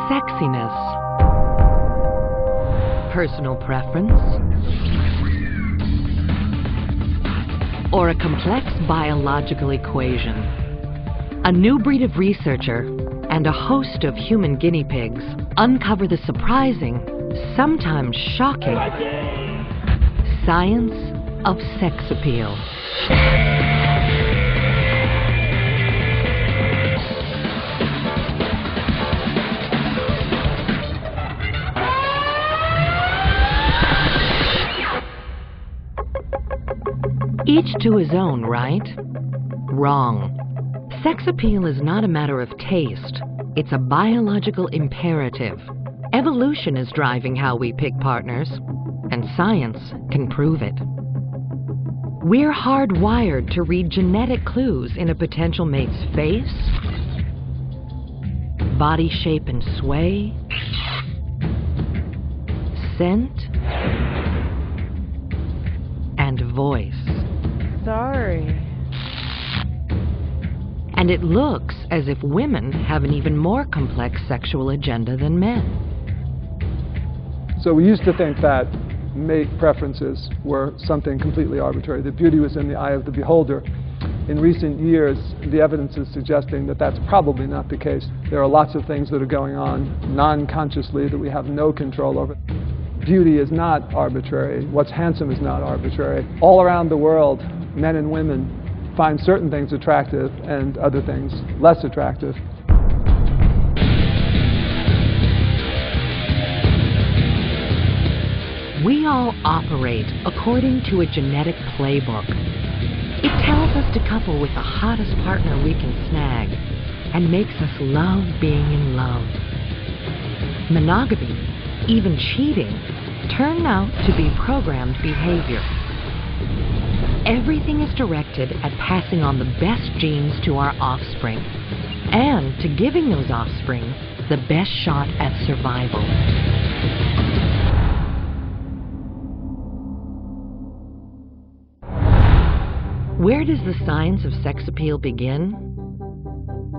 Sexiness. Personal preference. Or a complex biological equation. A new breed of researcher and a host of human guinea pigs uncover the surprising, sometimes shocking, science of sex appeal. Each to his own, right? Wrong. Sex appeal is not a matter of taste. It's a biological imperative. Evolution is driving how we pick partners, and science can prove it. We're hardwired to read genetic clues in a potential mate's face, body shape and sway, scent, and voice. Sorry. And it looks as if women have an even more complex sexual agenda than men. So we used to think that mate preferences were something completely arbitrary, that beauty was in the eye of the beholder. In recent years, the evidence is suggesting that that's probably not the case. There are lots of things that are going on non-consciously that we have no control over. Beauty is not arbitrary. What's handsome is not arbitrary. All around the world, men and women find certain things attractive and other things less attractive. We all operate according to a genetic playbook. It tells us to couple with the hottest partner we can snag and makes us love being in love. Monogamy, even cheating, turn out to be programmed behavior. Everything is directed at passing on the best genes to our offspring and to giving those offspring the best shot at survival. Where does the science of sex appeal begin?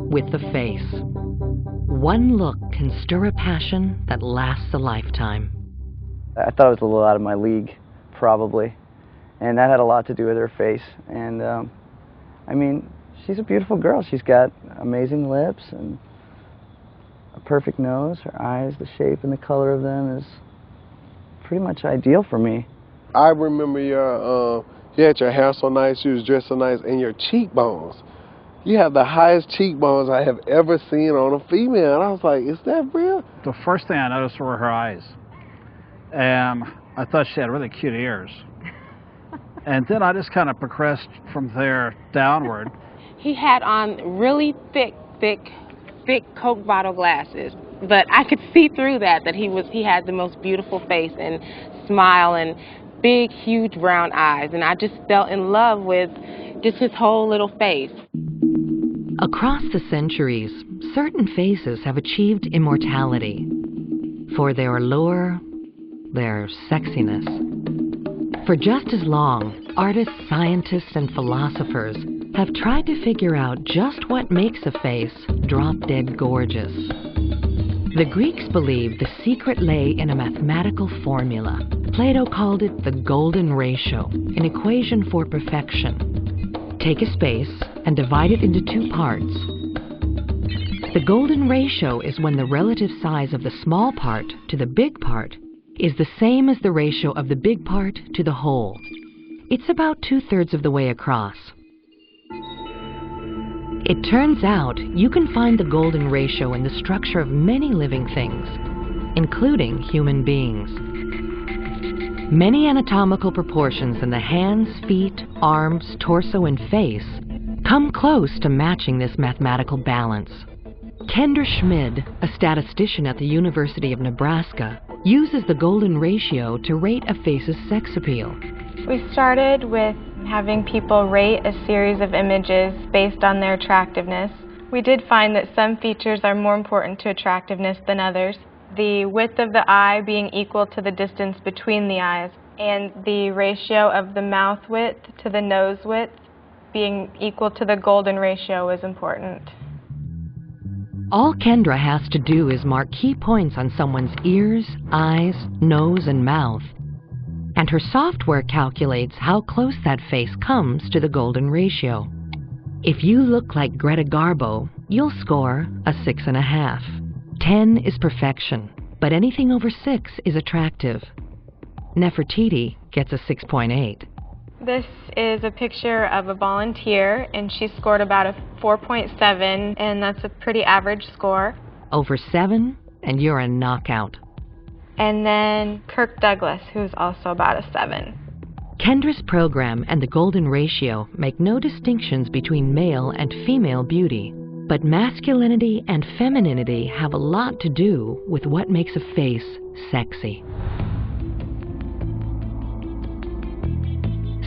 With the face. One look can stir a passion that lasts a lifetime. I thought it was a little out of my league, probably. And that had a lot to do with her face. And, I mean, she's a beautiful girl. She's got amazing lips and a perfect nose. Her eyes, the shape and the color of them is pretty much ideal for me. I remember you had your hair so nice, you was dressed so nice, and your cheekbones. You have the highest cheekbones I have ever seen on a female. And I was like, is that real? The first thing I noticed were her eyes. And I thought she had really cute ears. And then I just kind of progressed from there downward. He had on really thick Coke bottle glasses, but I could see through that he had the most beautiful face and smile and big, huge brown eyes, and I just fell in love with just his whole little face. Across the centuries, certain faces have achieved immortality for their allure, their sexiness. For just as long, artists, scientists, and philosophers have tried to figure out just what makes a face drop-dead gorgeous. The Greeks believed the secret lay in a mathematical formula. Plato called it the golden ratio, an equation for perfection. Take a space and divide it into two parts. The golden ratio is when the relative size of the small part to the big part is the same as the ratio of the big part to the whole. It's about 2/3 of the way across. It turns out you can find the golden ratio in the structure of many living things, including human beings. Many anatomical proportions in the hands, feet, arms, torso, and face come close to matching this mathematical balance. Kendra Schmid, a statistician at the University of Nebraska, uses the golden ratio to rate a face's sex appeal. We started with having people rate a series of images based on their attractiveness. We did find that some features are more important to attractiveness than others. The width of the eye being equal to the distance between the eyes, and the ratio of the mouth width to the nose width being equal to the golden ratio is important. All Kendra has to do is mark key points on someone's ears, eyes, nose, and mouth, and her software calculates how close that face comes to the golden ratio. If you look like Greta Garbo, you'll score a 6.5. 10 is perfection, but anything over 6 is attractive. Nefertiti gets a 6.8. This is a picture of a volunteer, and she scored about a 4.7, and that's a pretty average score. Over 7, and you're a knockout. And then Kirk Douglas, who's also about a 7. Kendra's program and the golden ratio make no distinctions between male and female beauty, but masculinity and femininity have a lot to do with what makes a face sexy.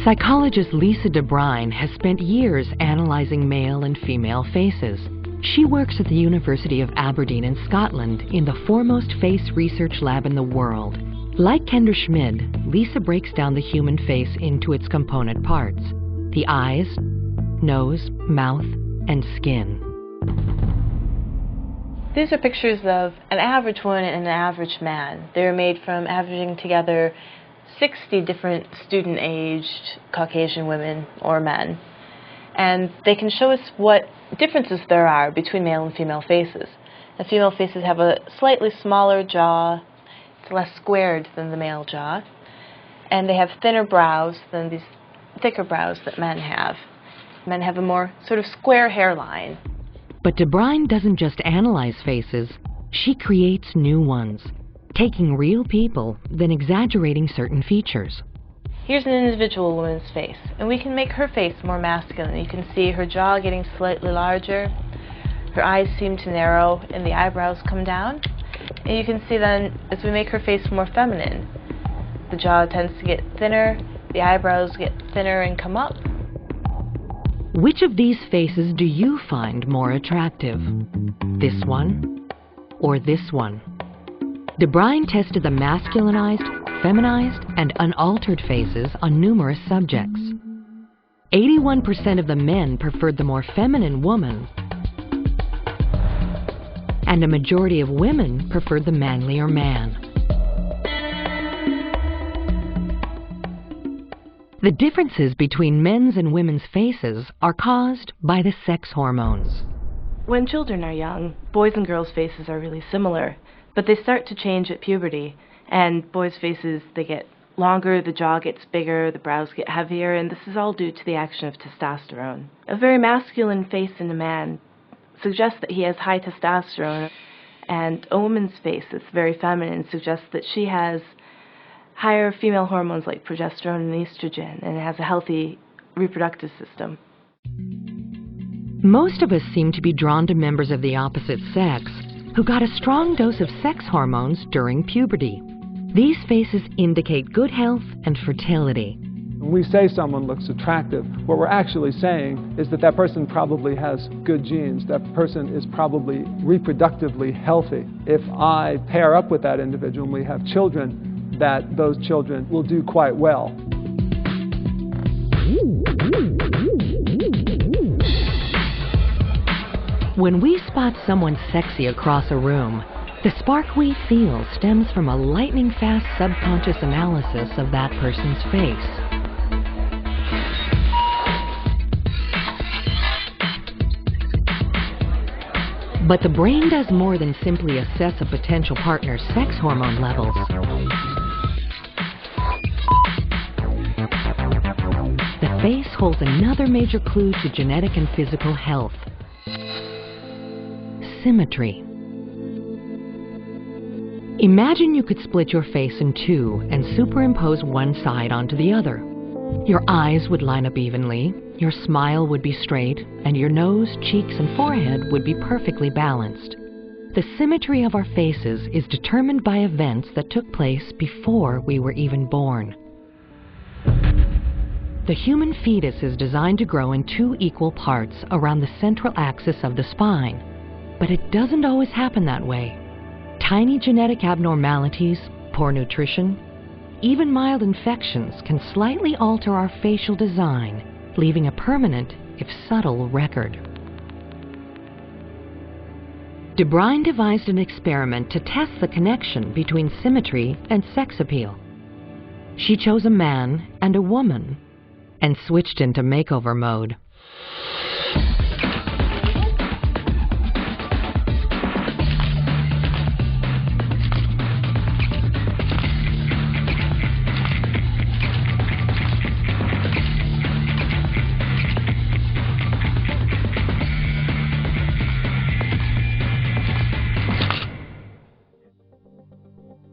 Psychologist Lisa DeBrine has spent years analyzing male and female faces. She works at the University of Aberdeen in Scotland in the foremost face research lab in the world. Like Kendra Schmid, Lisa breaks down the human face into its component parts: the eyes, nose, mouth, and skin. These are pictures of an average woman and an average man. They're made from averaging together 60 different student-aged Caucasian women or men. And they can show us what differences there are between male and female faces. The female faces have a slightly smaller jaw. It's less squared than the male jaw. And they have thinner brows than these thicker brows that men have. Men have a more sort of square hairline. But DeBrine doesn't just analyze faces, she creates new ones, taking real people, then exaggerating certain features. Here's an individual woman's face, and we can make her face more masculine. You can see her jaw getting slightly larger, her eyes seem to narrow, and the eyebrows come down. And you can see then, as we make her face more feminine, the jaw tends to get thinner, the eyebrows get thinner and come up. Which of these faces do you find more attractive? This one or this one? DeBrine tested the masculinized, feminized, and unaltered faces on numerous subjects. 81% of the men preferred the more feminine woman, and a majority of women preferred the manlier man. The differences between men's and women's faces are caused by the sex hormones. When children are young, boys' and girls' faces are really similar, but they start to change at puberty, and boys' faces, they get longer, the jaw gets bigger, the brows get heavier, and this is all due to the action of testosterone. A very masculine face in a man suggests that he has high testosterone, and a woman's face that's very feminine suggests that she has higher female hormones like progesterone and estrogen, and has a healthy reproductive system. Most of us seem to be drawn to members of the opposite sex who got a strong dose of sex hormones during puberty. These faces indicate good health and fertility. When we say someone looks attractive, what we're actually saying is that that person probably has good genes. That person is probably reproductively healthy. If I pair up with that individual and we have children, that those children will do quite well. When we spot someone sexy across a room, the spark we feel stems from a lightning-fast subconscious analysis of that person's face. But the brain does more than simply assess a potential partner's sex hormone levels. The face holds another major clue to genetic and physical health: symmetry. Imagine you could split your face in two and superimpose one side onto the other. Your eyes would line up evenly, your smile would be straight, and your nose, cheeks, and forehead would be perfectly balanced. The symmetry of our faces is determined by events that took place before we were even born. The human fetus is designed to grow in two equal parts around the central axis of the spine, but it doesn't always happen that way. Tiny genetic abnormalities, poor nutrition, even mild infections can slightly alter our facial design, leaving a permanent, if subtle, record. De Bruijn devised an experiment to test the connection between symmetry and sex appeal. She chose a man and a woman and switched into makeover mode.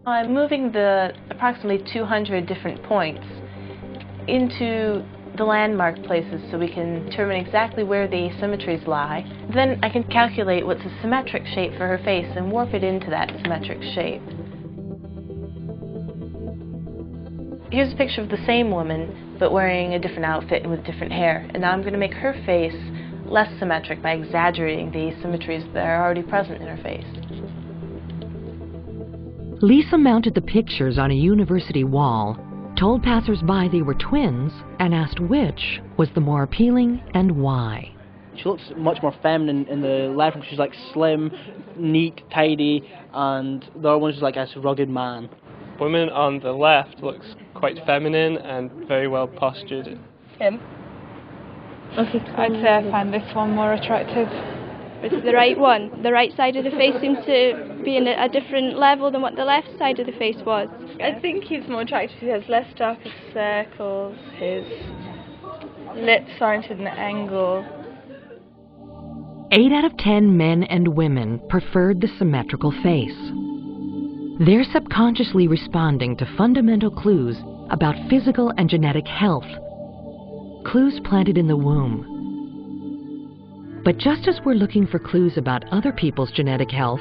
I'm moving the approximately 200 different points into the landmark places so we can determine exactly where the asymmetries lie. Then I can calculate what's a symmetric shape for her face and warp it into that symmetric shape. Here's a picture of the same woman, but wearing a different outfit and with different hair. And now I'm going to make her face less symmetric by exaggerating the asymmetries that are already present in her face. Lisa mounted the pictures on a university wall, told passers-by they were twins, and asked which was the more appealing and why. She looks much more feminine in the left one. She's like slim, neat, tidy, and the other one is like a rugged man. Woman on the left looks quite feminine and very well postured. Him. Okay, I'd say I find this one more attractive. It's the right one. The right side of the face seems to be in a different level than what the left side of the face was. I think he's more attractive. He has less darker circles. His lips aren't at an angle. 8 out of 10 men and women preferred the symmetrical face. They're subconsciously responding to fundamental clues about physical and genetic health, clues planted in the womb. But just as we're looking for clues about other people's genetic health,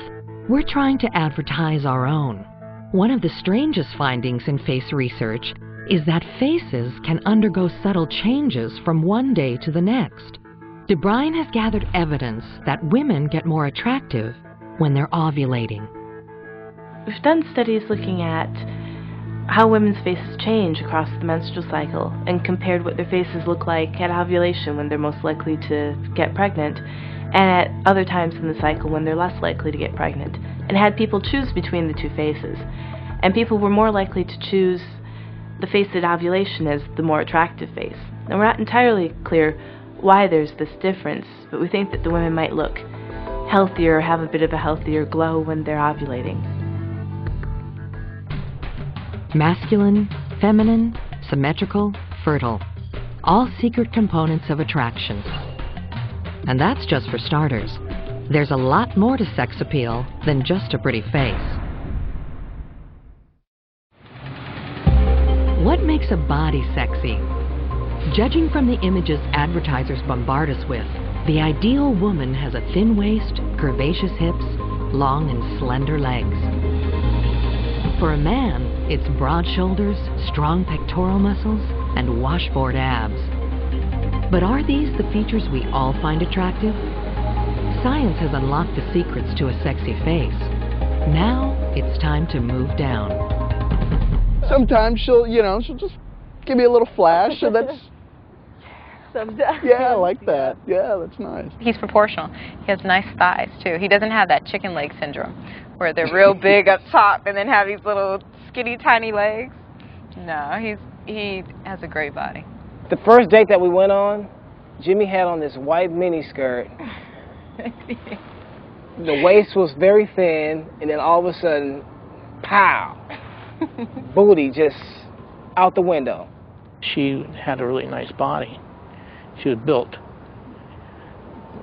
we're trying to advertise our own. One of the strangest findings in face research is that faces can undergo subtle changes from one day to the next. De Bruijn has gathered evidence that women get more attractive when they're ovulating. We've done studies looking at how women's faces change across the menstrual cycle and compared what their faces look like at ovulation when they're most likely to get pregnant and at other times in the cycle when they're less likely to get pregnant, and had people choose between the two faces. And people were more likely to choose the face at ovulation as the more attractive face. Now, we're not entirely clear why there's this difference, but we think that the women might look healthier, have a bit of a healthier glow when they're ovulating. Masculine, feminine, symmetrical, fertile. All secret components of attraction. And that's just for starters. There's a lot more to sex appeal than just a pretty face. What makes a body sexy? Judging from the images advertisers bombard us with, the ideal woman has a thin waist, curvaceous hips, long and slender legs. For a man, it's broad shoulders, strong pectoral muscles, and washboard abs. But are these the features we all find attractive? Science has unlocked the secrets to a sexy face. Now, it's time to move down. Sometimes she'll just give me a little flash, so that's... Sometimes. Yeah, I like that. Yeah, that's nice. He's proportional. He has nice thighs, too. He doesn't have that chicken leg syndrome, where they're real big up top and then have these little skinny, tiny legs. No, he has a great body. The first date that we went on, Jimmy had on this white miniskirt. The waist was very thin, and then all of a sudden, pow! Booty just out the window. She had a really nice body. She was built,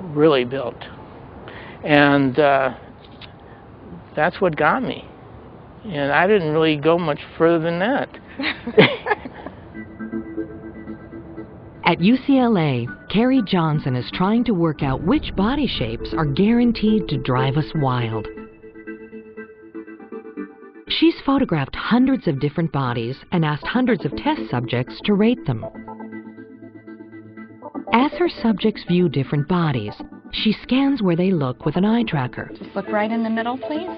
really built. And that's what got me. And I didn't really go much further than that. At UCLA, Carrie Johnson is trying to work out which body shapes are guaranteed to drive us wild. She's photographed hundreds of different bodies and asked hundreds of test subjects to rate them. As her subjects view different bodies, she scans where they look with an eye tracker. Just look right in the middle, please.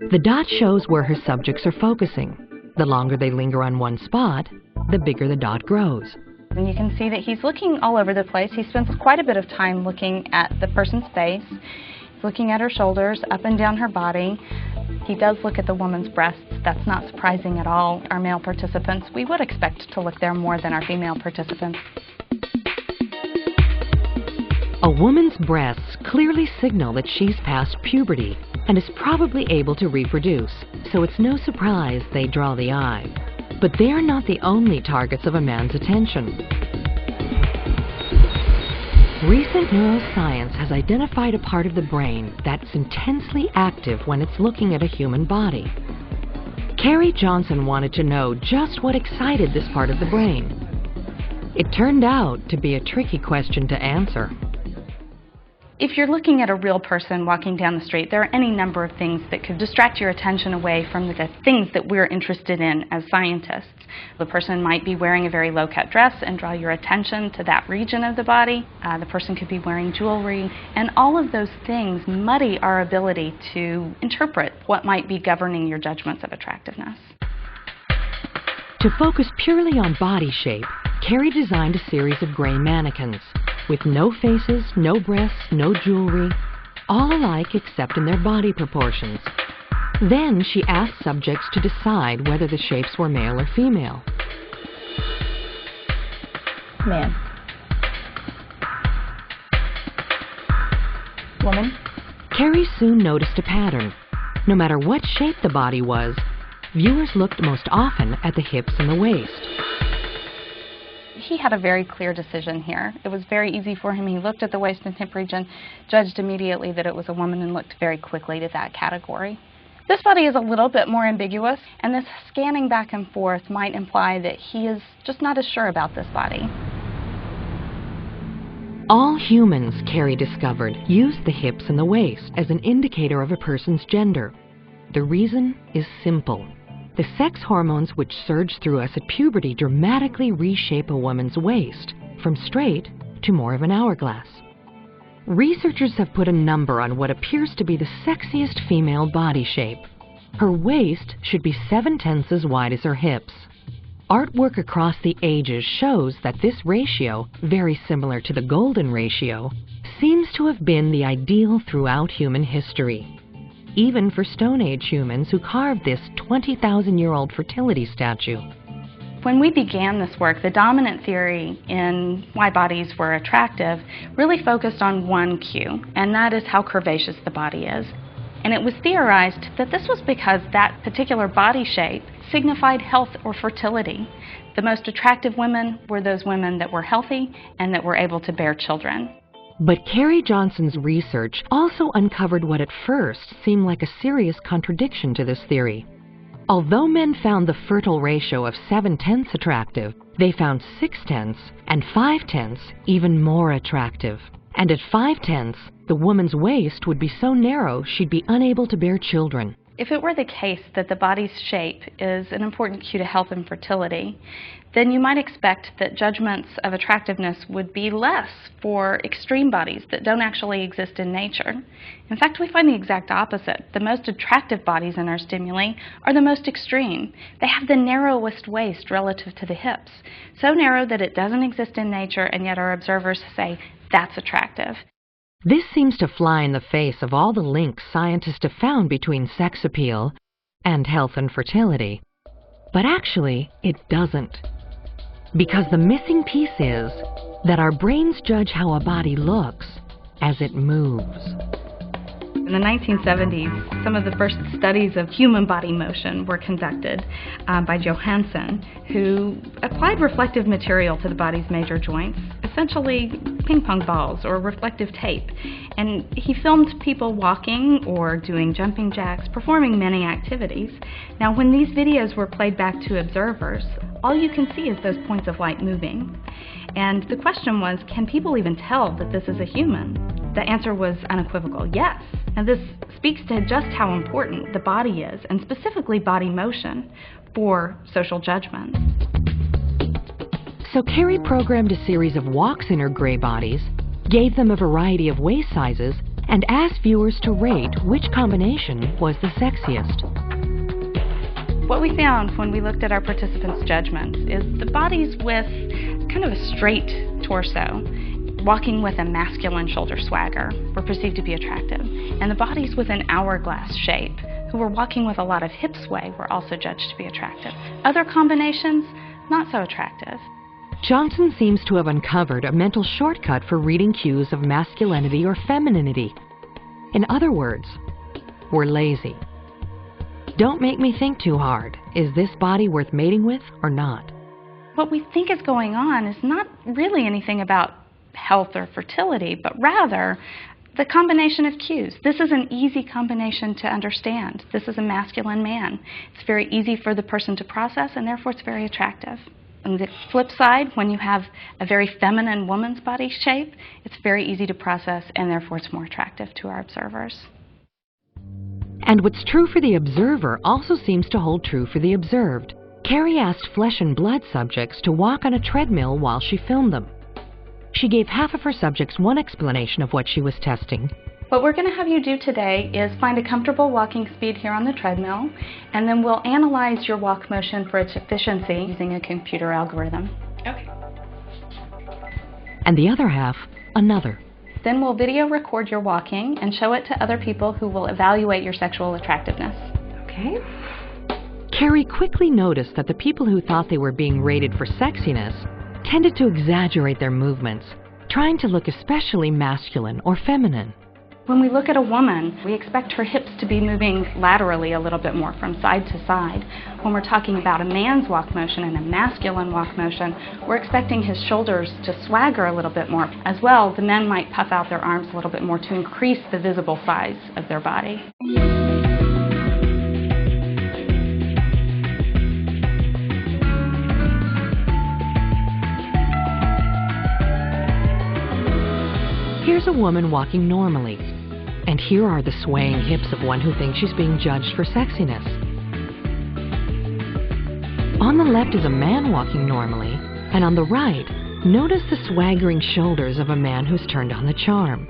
The dot shows where her subjects are focusing. The longer they linger on one spot, the bigger the dot grows. And you can see that he's looking all over the place. He spends quite a bit of time looking at the person's face. looking at her shoulders, up and down her body. He does look at the woman's breasts. That's not surprising at all. Our male participants, we would expect to look there more than our female participants. A woman's breasts clearly signal that she's past puberty and is probably able to reproduce, so it's no surprise they draw the eye. But they're not the only targets of a man's attention. Recent neuroscience has identified a part of the brain that's intensely active when it's looking at a human body. Carrie Johnson wanted to know just what excited this part of the brain. It turned out to be a tricky question to answer. If you're looking at a real person walking down the street, there are any number of things that could distract your attention away from the things that we're interested in as scientists. The person might be wearing a very low-cut dress and draw your attention to that region of the body. The person could be wearing jewelry, and all of those things muddy our ability to interpret what might be governing your judgments of attractiveness. To focus purely on body shape, Carrie designed a series of gray mannequins with no faces, no breasts, no jewelry, all alike except in their body proportions. Then she asked subjects to decide whether the shapes were male or female. Man. Woman. Carrie soon noticed a pattern. No matter what shape the body was, viewers looked most often at the hips and the waist. He had a very clear decision here. It was very easy for him. He looked at the waist and hip region, judged immediately that it was a woman, and looked very quickly to that category. This body is a little bit more ambiguous, and this scanning back and forth might imply that he is just not as sure about this body. All humans, Carrie discovered, use the hips and the waist as an indicator of a person's gender. The reason is simple. The sex hormones which surge through us at puberty dramatically reshape a woman's waist from straight to more of an hourglass. Researchers have put a number on what appears to be the sexiest female body shape. Her waist should be 7/10 as wide as her hips. Artwork across the ages shows that this ratio, very similar to the golden ratio, seems to have been the ideal throughout human history. Even for Stone Age humans who carved this 20,000-year-old fertility statue. When we began this work, the dominant theory in why bodies were attractive really focused on one cue, and that is how curvaceous the body is. And it was theorized that this was because that particular body shape signified health or fertility. The most attractive women were those women that were healthy and that were able to bear children. But Carrie Johnson's research also uncovered what at first seemed like a serious contradiction to this theory. Although men found the fertile ratio of 7/10 attractive, they found 6/10 and 5/10 even more attractive. And at 5/10, the woman's waist would be so narrow she'd be unable to bear children. If it were the case that the body's shape is an important cue to health and fertility, then you might expect that judgments of attractiveness would be less for extreme bodies that don't actually exist in nature. In fact, we find the exact opposite. The most attractive bodies in our stimuli are the most extreme. They have the narrowest waist relative to the hips, so narrow that it doesn't exist in nature, and yet our observers say that's attractive. This seems to fly in the face of all the links scientists have found between sex appeal and health and fertility. But actually, it doesn't. Because the missing piece is that our brains judge how a body looks as it moves. In the 1970s, some of the first studies of human body motion were conducted by Johansen, who applied reflective material to the body's major joints, essentially ping pong balls or reflective tape. And he filmed people walking or doing jumping jacks, performing many activities. Now, when these videos were played back to observers, all you can see is those points of light moving. And the question was, can people even tell that this is a human? The answer was unequivocal, yes. And this speaks to just how important the body is, and specifically body motion, for social judgment. So Carrie programmed a series of walks in her gray bodies, gave them a variety of waist sizes, and asked viewers to rate which combination was the sexiest. What we found when we looked at our participants' judgments is the bodies with kind of a straight torso walking with a masculine shoulder swagger were perceived to be attractive, and the bodies with an hourglass shape, who were walking with a lot of hip sway, were also judged to be attractive. Other combinations, not so attractive. Johnson seems to have uncovered a mental shortcut for reading cues of masculinity or femininity. In other words, we're lazy. Don't make me think too hard. Is this body worth mating with or not? What we think is going on is not really anything about health or fertility, but rather the combination of cues. This is an easy combination to understand. This is a masculine man. It's very easy for the person to process, and therefore it's very attractive. On the flip side, when you have a very feminine woman's body shape, it's very easy to process, and therefore it's more attractive to our observers. And what's true for the observer also seems to hold true for the observed. Carrie asked flesh and blood subjects to walk on a treadmill while she filmed them. She gave half of her subjects one explanation of what she was testing. What we're going to have you do today is find a comfortable walking speed here on the treadmill, and then we'll analyze your walk motion for its efficiency using a computer algorithm. Okay. And the other half, another. Then we'll video record your walking and show it to other people who will evaluate your sexual attractiveness. Okay. Carrie quickly noticed that the people who thought they were being rated for sexiness tended to exaggerate their movements, trying to look especially masculine or feminine. When we look at a woman, we expect her hips to be moving laterally a little bit more from side to side. When we're talking about a man's walk motion and a masculine walk motion, we're expecting his shoulders to swagger a little bit more. As well, the men might puff out their arms a little bit more to increase the visible size of their body. Here's a woman walking normally, and here are the swaying hips of one who thinks she's being judged for sexiness. On the left is a man walking normally, and on the right, notice the swaggering shoulders of a man who's turned on the charm.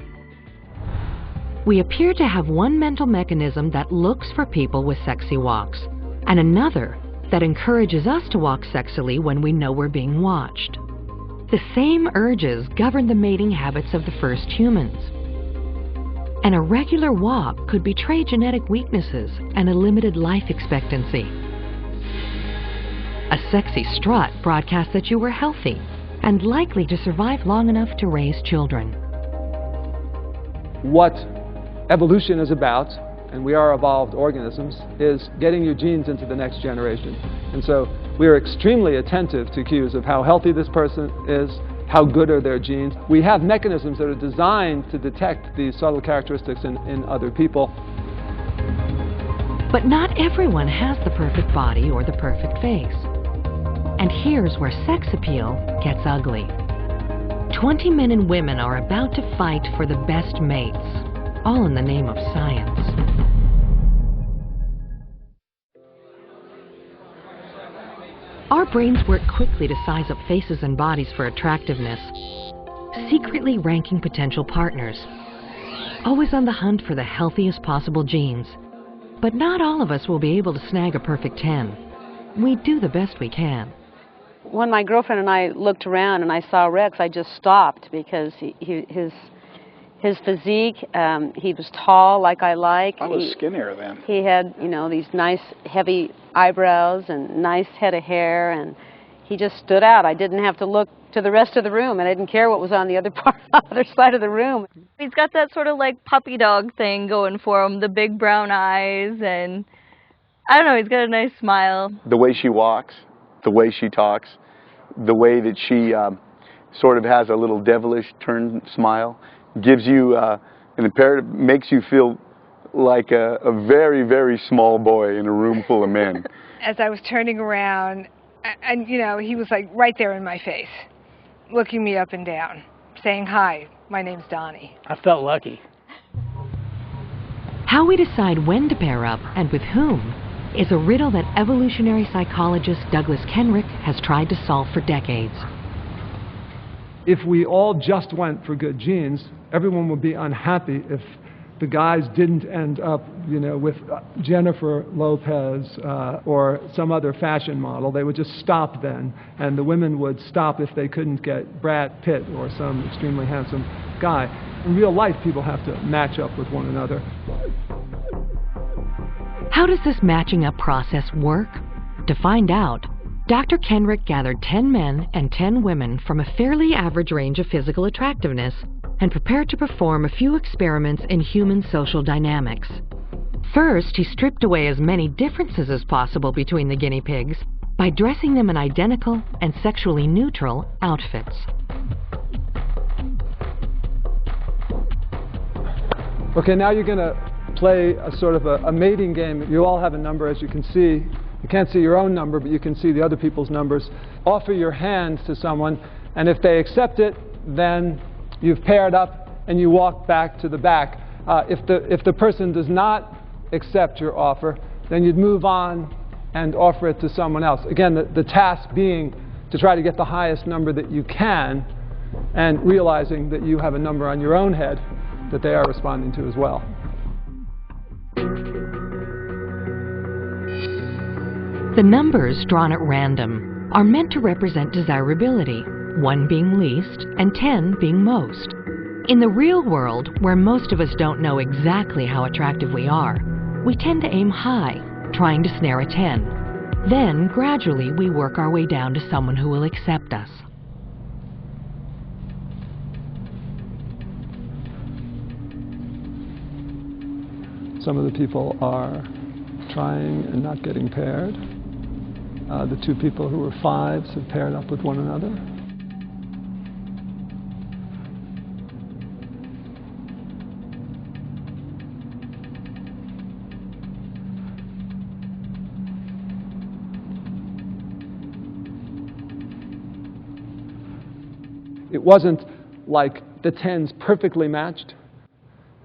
We appear to have one mental mechanism that looks for people with sexy walks, and another that encourages us to walk sexily when we know we're being watched. The same urges govern the mating habits of the first humans. An irregular walk could betray genetic weaknesses and a limited life expectancy. A sexy strut broadcasts that you were healthy and likely to survive long enough to raise children. What evolution is about, and we are evolved organisms, is getting your genes into the next generation. And so we are extremely attentive to cues of how healthy this person is, how good are their genes. We have mechanisms that are designed to detect these subtle characteristics in other people. But not everyone has the perfect body or the perfect face. And here's where sex appeal gets ugly. 20 men and women are about to fight for the best mates, all in the name of science. Our brains work quickly to size up faces and bodies for attractiveness, secretly ranking potential partners, always on the hunt for the healthiest possible genes. But not all of us will be able to snag a perfect 10. We do the best we can. When my girlfriend and I looked around and I saw Rex, I just stopped because his physique, he was tall like I like. I was skinnier then. He had, you know, these nice heavy eyebrows and nice head of hair, and he just stood out. I didn't have to look to the rest of the room, and I didn't care what was on the other side of the room. He's got that sort of like puppy dog thing going for him, the big brown eyes, and I don't know, he's got a nice smile. The way she walks, the way she talks, the way that she sort of has a little devilish turn smile, gives you an imperative, makes you feel like a very, very small boy in a room full of men. As I was turning around, and you know, he was like right there in my face, looking me up and down, saying, "Hi, my name's Donnie." I felt lucky. How we decide when to pair up and with whom is a riddle that evolutionary psychologist Douglas Kenrick has tried to solve for decades. If we all just went for good genes, everyone would be unhappy if the guys didn't end up, with Jennifer Lopez or some other fashion model. They would just stop then, and the women would stop if they couldn't get Brad Pitt or some extremely handsome guy. In real life, people have to match up with one another. How does this matching up process work? To find out, Dr. Kenrick gathered 10 men and 10 women from a fairly average range of physical attractiveness and prepared to perform a few experiments in human social dynamics. First, he stripped away as many differences as possible between the guinea pigs by dressing them in identical and sexually neutral outfits. Okay, now you're going to play a sort of a mating game. You all have a number, as you can see. You can't see your own number, but you can see the other people's numbers. Offer your hand to someone, and if they accept it, then you've paired up and you walk back to the back. If the person does not accept your offer, then you'd move on and offer it to someone else. Again, the task being to try to get the highest number that you can, and realizing that you have a number on your own head that they are responding to as well. The numbers drawn at random are meant to represent desirability, 1 being least and 10 being most. In the real world, where most of us don't know exactly how attractive we are, we tend to aim high, trying to snare a 10. Then, gradually, we work our way down to someone who will accept us. Some of the people are trying and not getting paired. The 2 people who were 5s have paired up with one another. It wasn't like the 10s perfectly matched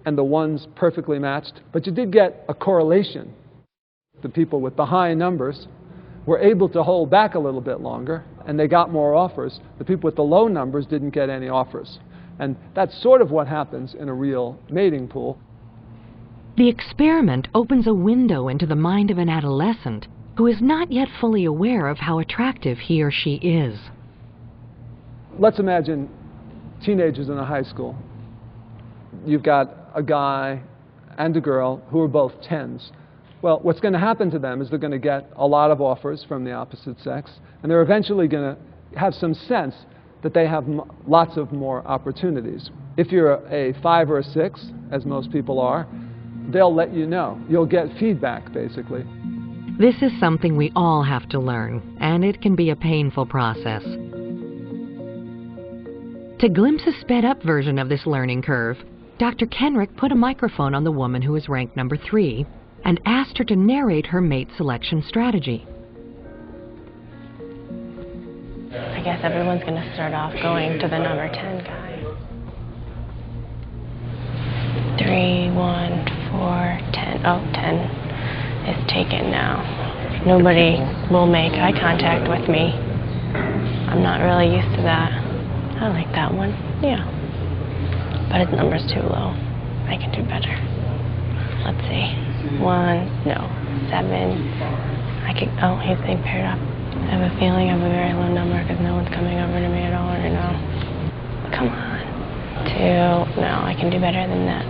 and the 1s perfectly matched, but you did get a correlation. The people with the high numbers were able to hold back a little bit longer, and they got more offers. The people with the low numbers didn't get any offers. And that's sort of what happens in a real mating pool. The experiment opens a window into the mind of an adolescent who is not yet fully aware of how attractive he or she is. Let's imagine teenagers in a high school. You've got a guy and a girl who are both 10s. Well, what's going to happen to them is they're going to get a lot of offers from the opposite sex, and they're eventually going to have some sense that they have lots of more opportunities. If you're a 5 or a 6, as most people are, they'll let you know. You'll get feedback, basically. This is something we all have to learn, and it can be a painful process. To glimpse a sped-up version of this learning curve, Dr. Kenrick put a microphone on the woman who was ranked number 3 and asked her to narrate her mate selection strategy. I guess everyone's going to start off going to the number 10 guy. 3, 1, 4, 10. Oh, 10 is taken now. Nobody will make eye contact with me. I'm not really used to that. I like that one, yeah. But his number's too low. I can do better. Let's see. 1, no, 7. I could, oh, he's being paired up. I have a feeling I have a very low number because no one's coming over to me at all right now. Come on. 2, no, I can do better than that.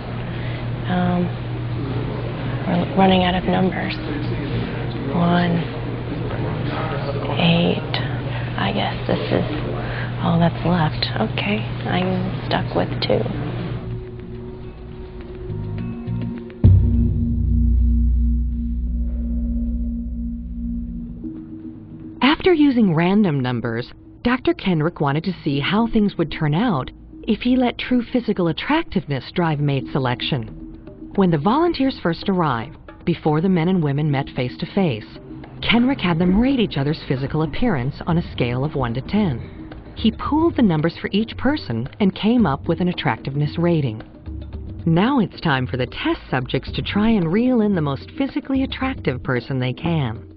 We're running out of numbers. 1, 8. I guess this is all that's left. Okay, I'm stuck with 2. After using random numbers, Dr. Kenrick wanted to see how things would turn out if he let true physical attractiveness drive mate selection. When the volunteers first arrived, before the men and women met face to face, Kenrick had them rate each other's physical appearance on a scale of 1 to 10. He pooled the numbers for each person and came up with an attractiveness rating. Now it's time for the test subjects to try and reel in the most physically attractive person they can.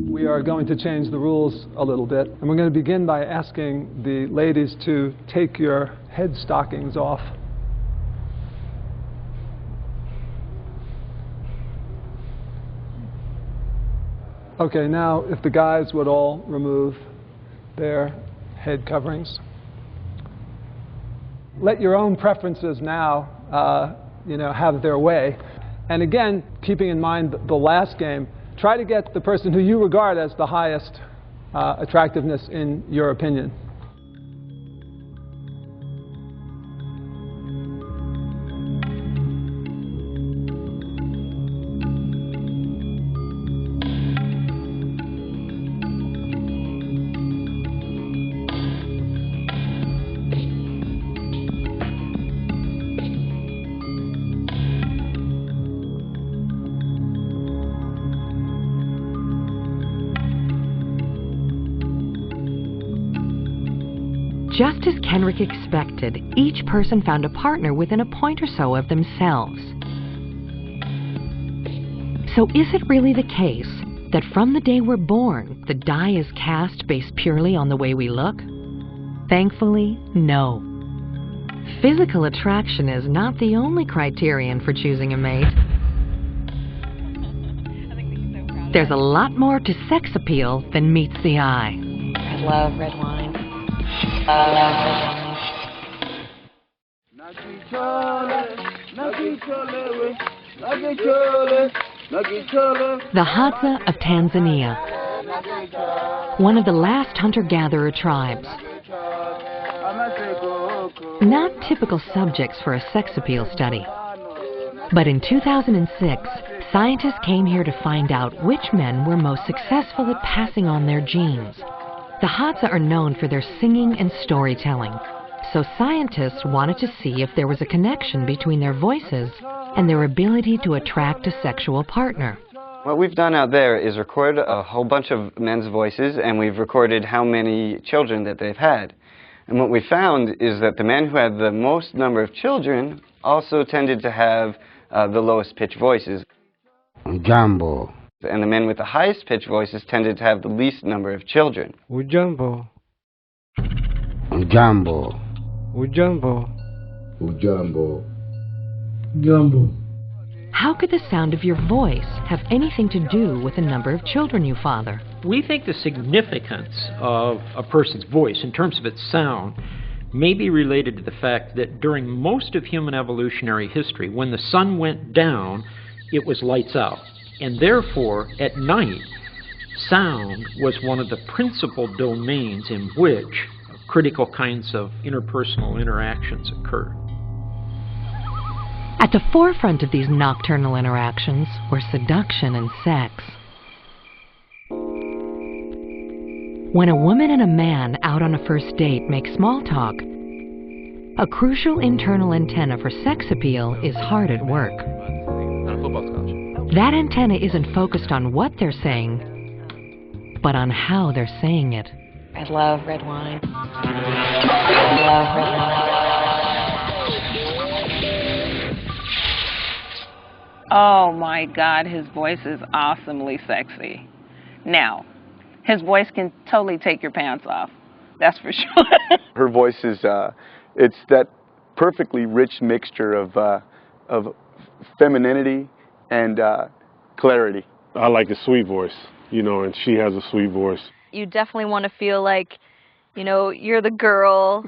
We we are going to change the rules a little bit. And we're going to begin by asking the ladies to take your head stockings off. Okay, now if the guys would all remove their head coverings. Let your own preferences now, have their way. And again, keeping in mind the last game, try to get the person who you regard as the highest attractiveness in your opinion. Just as Kenrick expected, each person found a partner within a point or so of themselves. So is it really the case that from the day we're born, the die is cast based purely on the way we look? Thankfully, no. Physical attraction is not the only criterion for choosing a mate. There's a lot more to sex appeal than meets the eye. I love red wine. The Hadza of Tanzania, one of the last hunter-gatherer tribes. Not typical subjects for a sex appeal study. But in 2006, scientists came here to find out which men were most successful at passing on their genes. The Hadza are known for their singing and storytelling, so scientists wanted to see if there was a connection between their voices and their ability to attract a sexual partner. What we've done out there is record a whole bunch of men's voices, and we've recorded how many children that they've had. And what we found is that the men who had the most number of children also tended to have the lowest pitch voices. Ujambo. And the men with the highest pitch voices tended to have the least number of children. Ujambo. Ujambo. Ujambo. Ujambo. Ujambo. How could the sound of your voice have anything to do with the number of children you father? We think the significance of a person's voice in terms of its sound may be related to the fact that during most of human evolutionary history, when the sun went down, it was lights out. And therefore, at night, sound was one of the principal domains in which critical kinds of interpersonal interactions occurred. At the forefront of these nocturnal interactions were seduction and sex. When a woman and a man out on a first date make small talk, a crucial internal antenna for sex appeal is hard at work. That antenna isn't focused on what they're saying, but on how they're saying it. I love red wine. I love red wine. Oh my God, his voice is awesomely sexy. Now, his voice can totally take your pants off. That's for sure. Her voice is, it's that perfectly rich mixture of femininity and clarity. I like a sweet voice, and she has a sweet voice. You definitely want to feel like, you're the girl,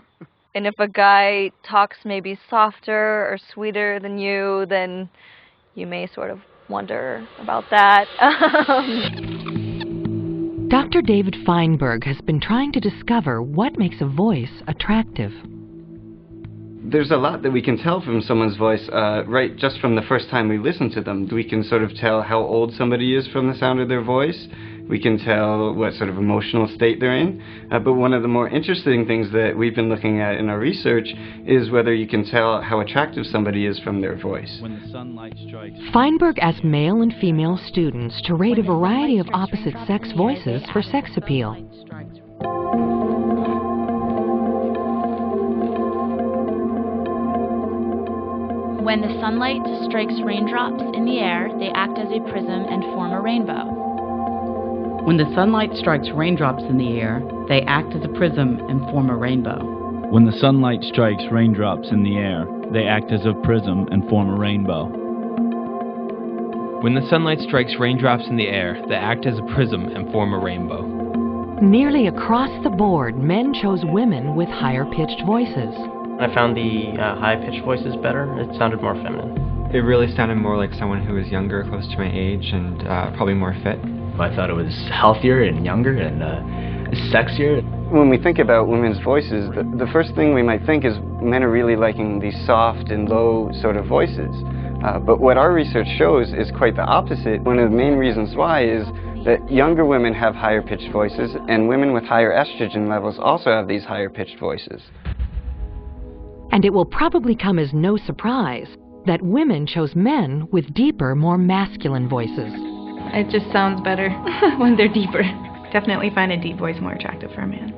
and if a guy talks maybe softer or sweeter than you, then you may sort of wonder about that. Dr. David Feinberg has been trying to discover what makes a voice attractive. There's a lot that we can tell from someone's voice, right just from the first time we listen to them. We can sort of tell how old somebody is from the sound of their voice. We can tell what sort of emotional state they're in. But one of the more interesting things that we've been looking at in our research is whether you can tell how attractive somebody is from their voice. When the sunlight strikes. Feinberg asked male and female students to rate a variety of opposite-sex voices for sex appeal. When the sunlight strikes raindrops in the air, they act as a prism and form a rainbow. When the sunlight strikes raindrops in the air, they act as a prism and form a rainbow. When the sunlight strikes raindrops in the air, they act as a prism and form a rainbow. When the sunlight strikes raindrops in the air, they act as a prism and form a rainbow. Nearly across the board, men chose women with higher-pitched voices. I found the high-pitched voices better. It sounded more feminine. It really sounded more like someone who was younger, close to my age, and probably more fit. I thought it was healthier and younger and sexier. When we think about women's voices, the first thing we might think is men are really liking these soft and low sort of voices. But what our research shows is quite the opposite. One of the main reasons why is that younger women have higher pitched voices, and women with higher estrogen levels also have these higher pitched voices. And it will probably come as no surprise that women chose men with deeper, more masculine voices. It just sounds better when they're deeper. Definitely find a deep voice more attractive for a man.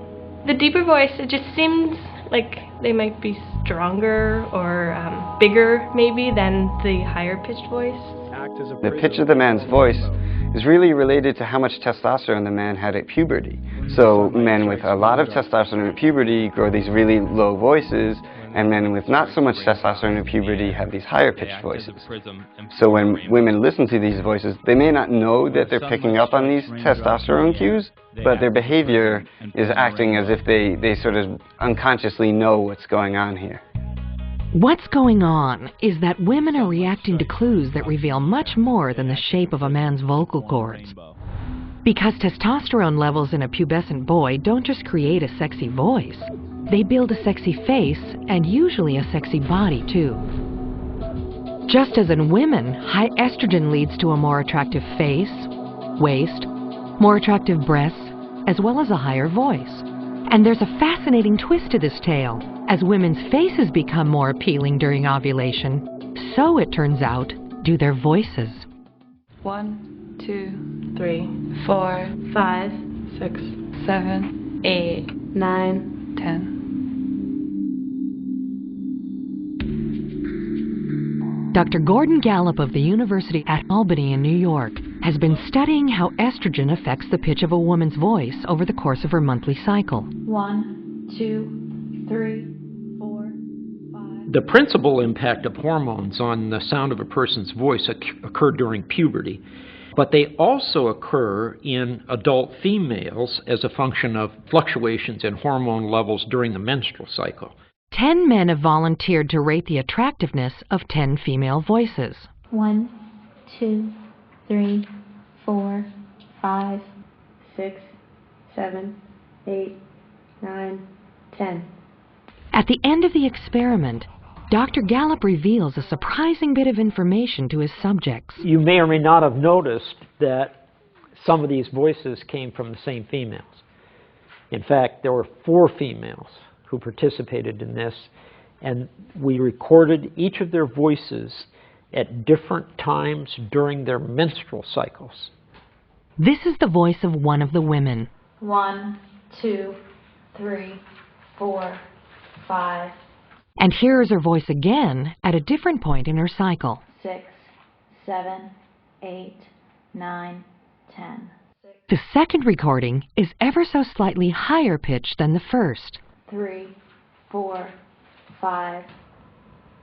The deeper voice, it just seems like they might be stronger or bigger maybe than the higher pitched voice. The pitch of the man's voice is really related to how much testosterone the man had at puberty. So men with a lot of testosterone at puberty grow these really low voices, and men with not so much testosterone at puberty have these higher pitched voices. So when women listen to these voices, they may not know that they're picking up on these testosterone cues, but their behavior is acting as if they sort of unconsciously know what's going on here. What's going on is that women are reacting to clues that reveal much more than the shape of a man's vocal cords. Because testosterone levels in a pubescent boy don't just create a sexy voice, they build a sexy face and usually a sexy body too. Just as in women, high estrogen leads to a more attractive face, waist, more attractive breasts, as well as a higher voice. And there's a fascinating twist to this tale. As women's faces become more appealing during ovulation, so it turns out, do their voices. 1, 2, 3, 4, 5, 6, 7, 8, 9, 10. Dr. Gordon Gallup of the University at Albany in New York has been studying how estrogen affects the pitch of a woman's voice over the course of her monthly cycle. 1, 2, 3, 4, 5. The principal impact of hormones on the sound of a person's voice occur during puberty, but they also occur in adult females as a function of fluctuations in hormone levels during the menstrual cycle. 10 men have volunteered to rate the attractiveness of 10 female voices. 1, 2, 3, 4, 5, 6, 7, 8, 9, 10. At the end of the experiment, Dr. Gallup reveals a surprising bit of information to his subjects. You may or may not have noticed that some of these voices came from the same females. In fact, there were 4 females who participated in this, and we recorded each of their voices at different times during their menstrual cycles. This is the voice of one of the women. 1, 2, 3, 4, 5. And here is her voice again at a different point in her cycle. 6, 7, 8, 9, 10. The second recording is ever so slightly higher pitched than the first. 3, 4, 5,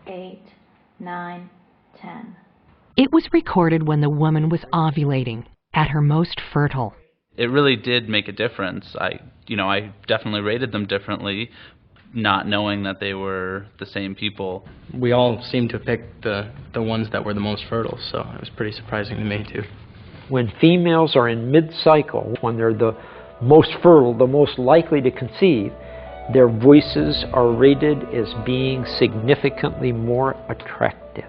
8, 9, 10. It was recorded when the woman was ovulating, at her most fertile. It really did make a difference. I definitely rated them differently, not knowing that they were the same people. We all seemed to pick the ones that were the most fertile, so it was pretty surprising to me too. When females are in mid-cycle, when they're the most fertile, the most likely to conceive, their voices are rated as being significantly more attractive.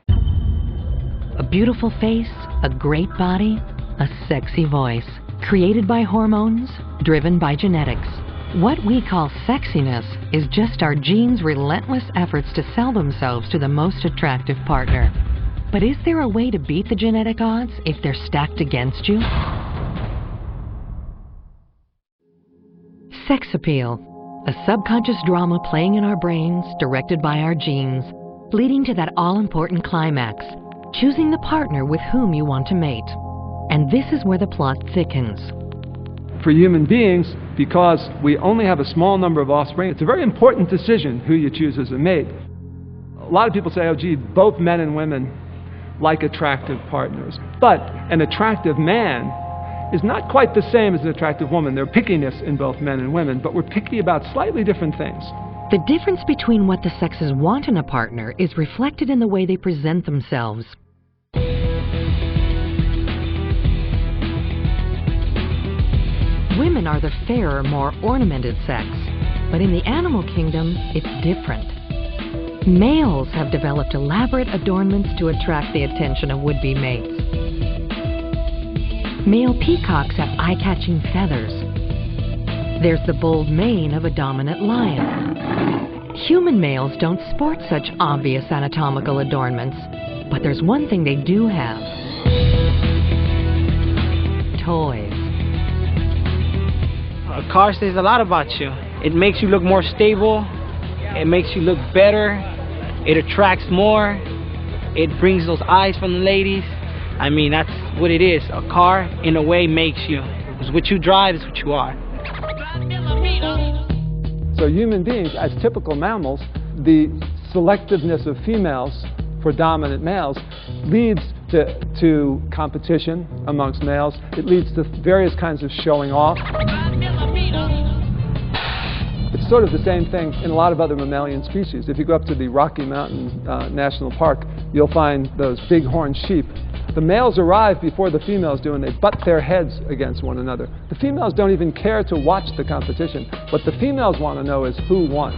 A beautiful face, a great body, a sexy voice. Created by hormones, driven by genetics. What we call sexiness is just our genes' relentless efforts to sell themselves to the most attractive partner. But is there a way to beat the genetic odds if they're stacked against you? Sex appeal. A subconscious drama playing in our brains, directed by our genes, leading to that all-important climax, choosing the partner with whom you want to mate. And this is where the plot thickens. For human beings, because we only have a small number of offspring, it's a very important decision who you choose as a mate. A lot of people say, oh gee, both men and women like attractive partners. But an attractive man is not quite the same as an attractive woman. There's pickiness in both men and women, but we're picky about slightly different things. The difference between what the sexes want in a partner is reflected in the way they present themselves. Women are the fairer, more ornamented sex, but in the animal kingdom, it's different. Males have developed elaborate adornments to attract the attention of would-be mates. Male peacocks have eye-catching feathers. There's the bold mane of a dominant lion. Human males don't sport such obvious anatomical adornments, but there's one thing they do have. Toys. A car says a lot about you. It makes you look more stable. It makes you look better. It attracts more. It brings those eyes from the ladies. I mean, that's what it is. A car, in a way, makes you. Because what you drive is what you are. So human beings, as typical mammals, the selectiveness of females for dominant males leads to competition amongst males. It leads to various kinds of showing off. It's sort of the same thing in a lot of other mammalian species. If you go up to the Rocky Mountain National Park, you'll find those big-horned sheep. The males arrive before the females do, and they butt their heads against one another. The females don't even care to watch the competition. What the females want to know is who won.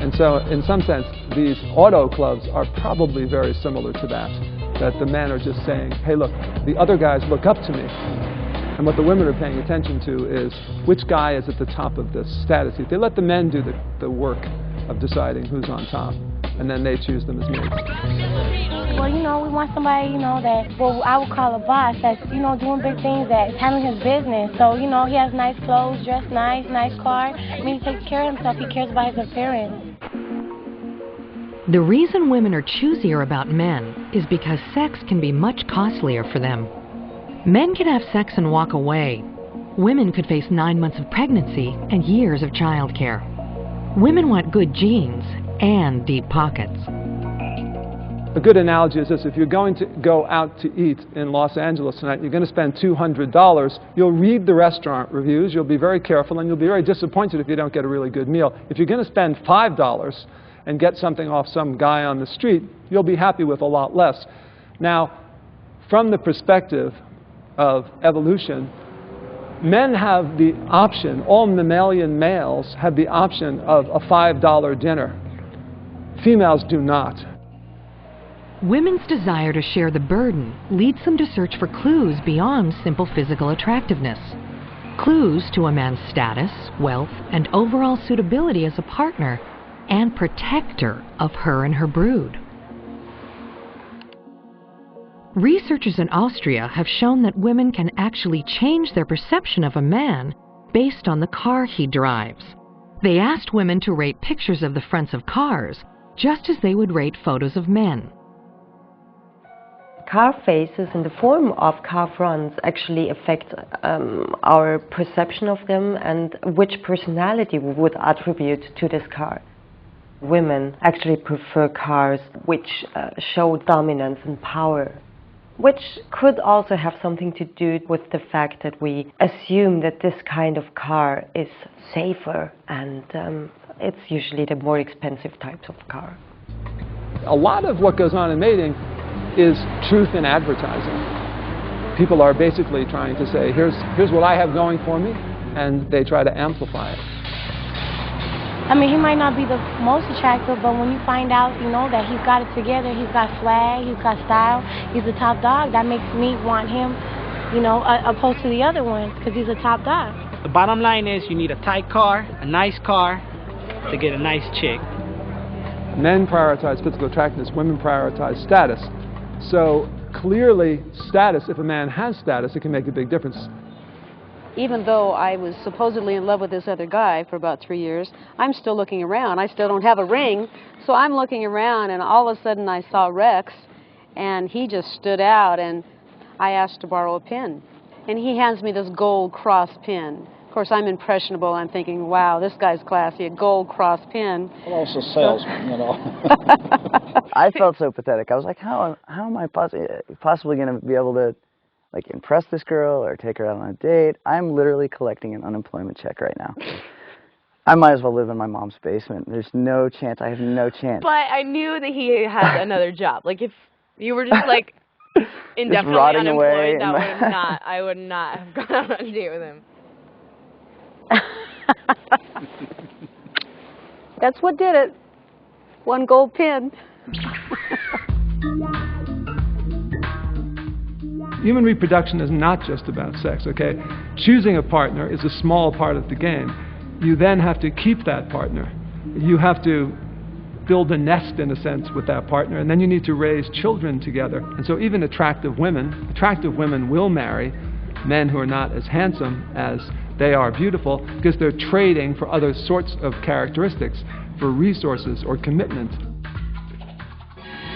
And so, in some sense, these auto clubs are probably very similar to that the men are just saying, hey, look, the other guys look up to me. And what the women are paying attention to is which guy is at the top of this status. They let the men do the work of deciding who's on top, and then they choose them as mates. Well, you know, we want somebody, you know, that, well, I would call a boss, that's, you know, doing big things, that's handling his business. So, you know, he has nice clothes, dressed nice car. I mean, he takes care of himself. He cares about his appearance. The reason women are choosier about men is because sex can be much costlier for them. Men can have sex and walk away. Women could face 9 months of pregnancy and years of childcare. Women want good genes and deep pockets. A good analogy is this: if you're going to go out to eat in Los Angeles tonight, you're going to spend $200, you'll read the restaurant reviews, you'll be very careful, and you'll be very disappointed if you don't get a really good meal. If you're going to spend $5 and get something off some guy on the street, you'll be happy with a lot less. Now, from the perspective of evolution, men have the option, all mammalian males have the option of a $5 dinner. Females do not. Women's desire to share the burden leads them to search for clues beyond simple physical attractiveness. Clues to a man's status, wealth, and overall suitability as a partner and protector of her and her brood. Researchers in Austria have shown that women can actually change their perception of a man based on the car he drives. They asked women to rate pictures of the fronts of cars, just as they would rate photos of men. Car faces and the form of car fronts actually affect our perception of them and which personality we would attribute to this car. Women actually prefer cars which show dominance and power, which could also have something to do with the fact that we assume that this kind of car is safer, and it's usually the more expensive types of car. A lot of what goes on in mating is truth in advertising. People are basically trying to say, here's what I have going for me, and they try to amplify it. I mean, he might not be the most attractive, but when you find out, you know, that he's got it together, he's got swag, he's got style, he's a top dog, that makes me want him, you know, opposed to the other ones, because he's a top dog. The bottom line is you need a tight car, a nice car, to get a nice chick. Men prioritize physical attractiveness, women prioritize status. So clearly, status, if a man has status, it can make a big difference. Even though I was supposedly in love with this other guy for about 3 years, I'm still looking around. I still don't have a ring, so I'm looking around, and all of a sudden I saw Rex, and he just stood out, and I asked to borrow a pin. And he hands me this gold cross pin. Of course, I'm impressionable. I'm thinking, wow, this guy's classy, a gold cross pin. Well, also salesman, you know. I felt so pathetic. I was like, how am I possibly going to be able to like impress this girl or take her out on a date? I'm literally collecting an unemployment check right now. I might as well live in my mom's basement. There's no chance. I have no chance. But I knew that he had another job. Like if you were just like indefinitely rotting unemployed, away that would not. I would not have gone out on a date with him. That's what did it. One gold pin. Human reproduction is not just about sex, okay? Choosing a partner is a small part of the game. You then have to keep that partner. You have to build a nest, in a sense, with that partner, and then you need to raise children together. And so even attractive women will marry men who are not as handsome as they are beautiful, because they're trading for other sorts of characteristics, for resources or commitment.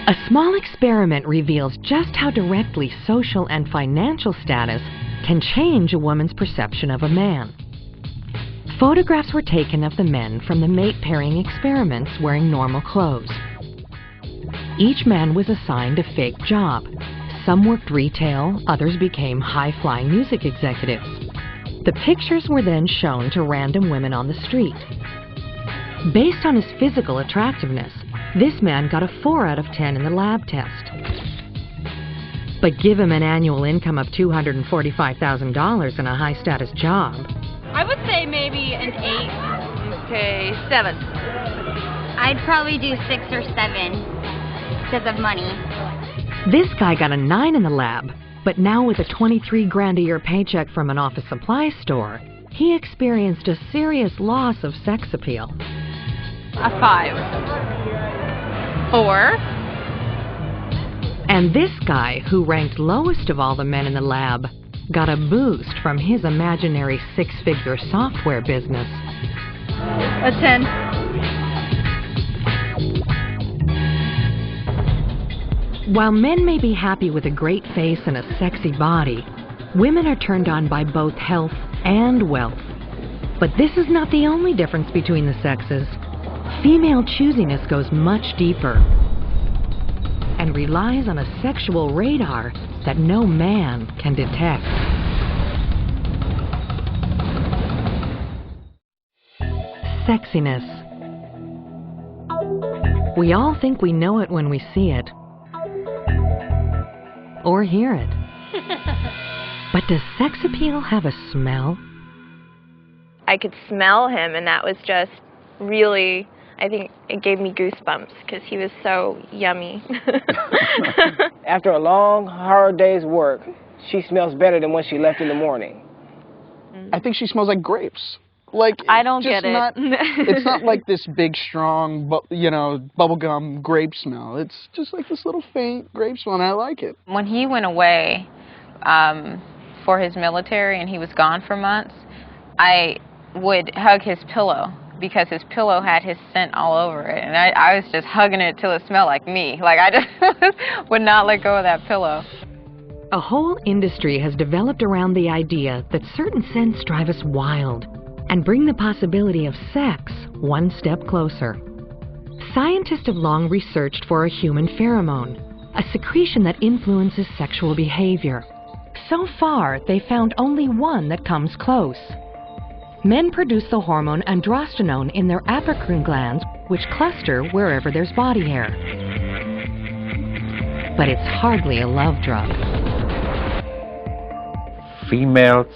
A small experiment reveals just how directly social and financial status can change a woman's perception of a man. Photographs were taken of the men from the mate pairing experiments wearing normal clothes. Each man was assigned a fake job. Some worked retail, others became high-flying music executives. The pictures were then shown to random women on the street. Based on his physical attractiveness, this man got a 4 out of 10 in the lab test. But give him an annual income of $245,000 and a high-status job. I would say maybe an 8. Okay, 7. I'd probably do 6 or 7 because of money. This guy got a 9 in the lab, but now with a 23 grand a year paycheck from an office supply store, he experienced a serious loss of sex appeal. A 5. 4. And this guy, who ranked lowest of all the men in the lab, got a boost from his imaginary 6-figure software business. A 10. While men may be happy with a great face and a sexy body, women are turned on by both health and wealth. But this is not the only difference between the sexes. Female choosiness goes much deeper and relies on a sexual radar that no man can detect. Sexiness. We all think we know it when we see it or hear it. But does sex appeal have a smell? I could smell him, and that was just really, I think it gave me goosebumps because he was so yummy. After a long, hard day's work, she smells better than when she left in the morning. I think she smells like grapes. Like, I don't get it. It's not like this big, strong, bubblegum grape smell. It's just like this little faint grape smell, and I like it. When he went away for his military and he was gone for months, I would hug his pillow because his pillow had his scent all over it. And I was just hugging it till it smelled like me. Like, I just would not let go of that pillow. A whole industry has developed around the idea that certain scents drive us wild and bring the possibility of sex one step closer. Scientists have long researched for a human pheromone, a secretion that influences sexual behavior. So far, they found only one that comes close. Men produce the hormone androstenone in their apocrine glands, which cluster wherever there's body hair. But it's hardly a love drug. Females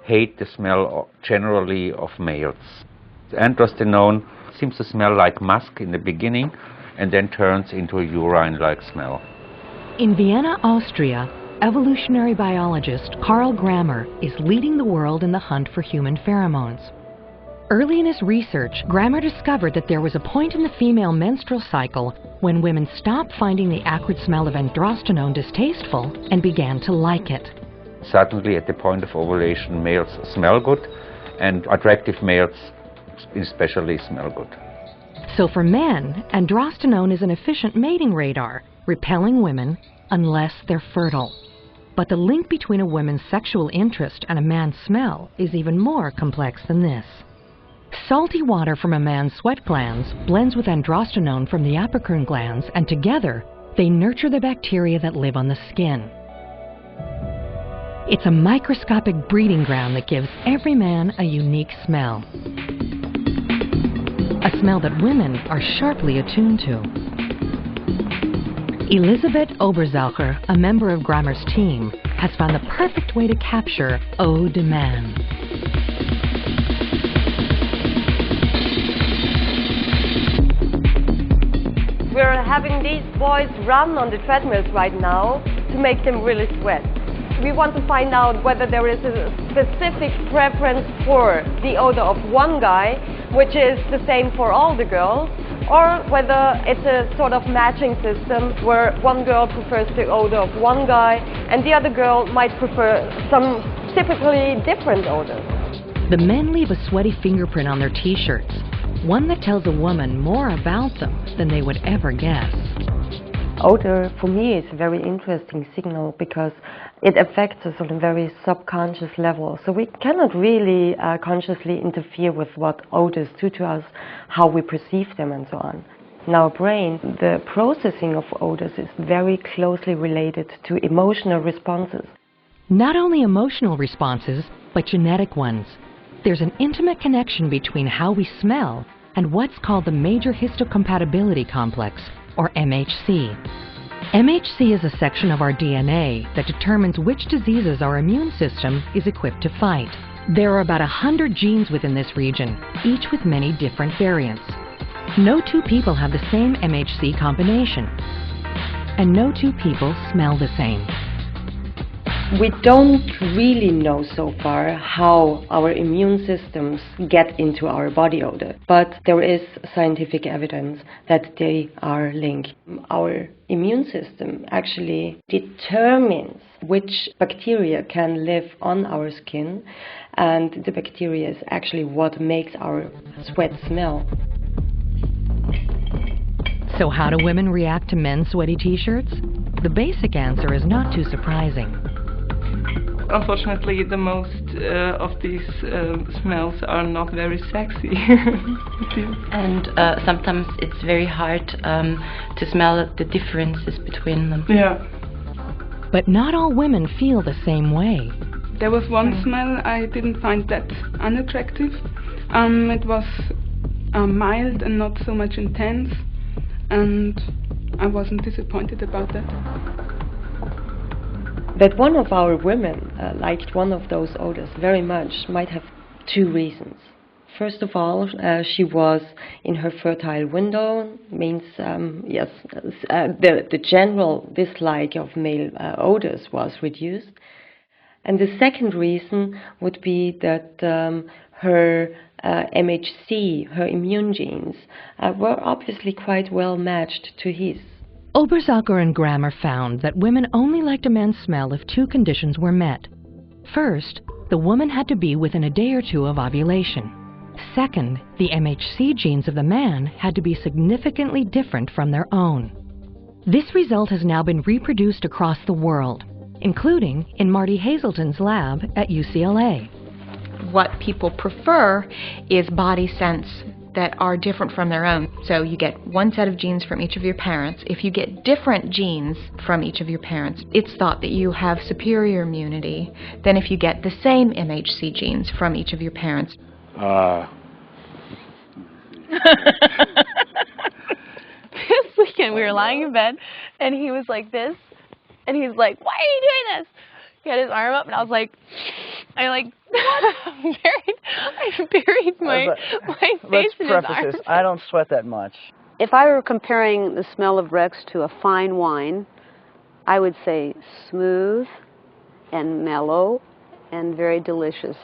hate the smell generally of males. The androstenone seems to smell like musk in the beginning and then turns into a urine-like smell. In Vienna, Austria, evolutionary biologist Carl Grammer is leading the world in the hunt for human pheromones. Early in his research, Grammer discovered that there was a point in the female menstrual cycle when women stopped finding the acrid smell of androstenone distasteful and began to like it. Suddenly, at the point of ovulation, males smell good, and attractive males especially smell good. So for men, androstenone is an efficient mating radar, repelling women unless they're fertile. But the link between a woman's sexual interest and a man's smell is even more complex than this. Salty water from a man's sweat glands blends with androstenone from the apocrine glands, and together they nurture the bacteria that live on the skin. It's a microscopic breeding ground that gives every man a unique smell. A smell that women are sharply attuned to. Elisabeth Oberzaucher, a member of Grammer's team, has found the perfect way to capture eau de man. We're having these boys run on the treadmills right now to make them really sweat. We want to find out whether there is a specific preference for the odor of one guy, which is the same for all the girls, or whether it's a sort of matching system where one girl prefers the odor of one guy and the other girl might prefer some typically different odors. The men leave a sweaty fingerprint on their t-shirts, one that tells a woman more about them than they would ever guess. Odor, for me, is a very interesting signal because it affects us on a very subconscious level. So we cannot really consciously interfere with what odors do to us, how we perceive them and so on. In our brain, the processing of odors is very closely related to emotional responses. Not only emotional responses, but genetic ones. There's an intimate connection between how we smell and what's called the major histocompatibility complex, or MHC. MHC is a section of our DNA that determines which diseases our immune system is equipped to fight. There are about 100 genes within this region, each with many different variants. No two people have the same MHC combination, and no two people smell the same. We don't really know so far how our immune systems get into our body odor, but there is scientific evidence that they are linked. Our immune system actually determines which bacteria can live on our skin, and the bacteria is actually what makes our sweat smell. So how do women react to men's sweaty t-shirts? The basic answer is not too surprising. Unfortunately, the most of these smells are not very sexy. And sometimes it's very hard to smell the differences between them. Yeah. But not all women feel the same way. There was one smell I didn't find that unattractive. It was mild and not so much intense, and I wasn't disappointed about that. That one of our women liked one of those odors very much might have two reasons. First of all, she was in her fertile window, means the general dislike of male odors was reduced. And the second reason would be that her MHC, her immune genes, were obviously quite well matched to his. Oberzaucher and Grammer found that women only liked a man's smell if two conditions were met. First, the woman had to be within a day or two of ovulation. Second, the MHC genes of the man had to be significantly different from their own. This result has now been reproduced across the world, including in Marty Hazelton's lab at UCLA. What people prefer is body scents that are different from their own. So you get one set of genes from each of your parents. If you get different genes from each of your parents, it's thought that you have superior immunity than if you get the same MHC genes from each of your parents. This weekend we were lying in bed and he was like this and he's like, "Why are you doing this?" He had his arm up and I was like, I buried my face Let's in his preface arm. this. I don't sweat that much. If I were comparing the smell of Rex to a fine wine, I would say smooth and mellow and very delicious.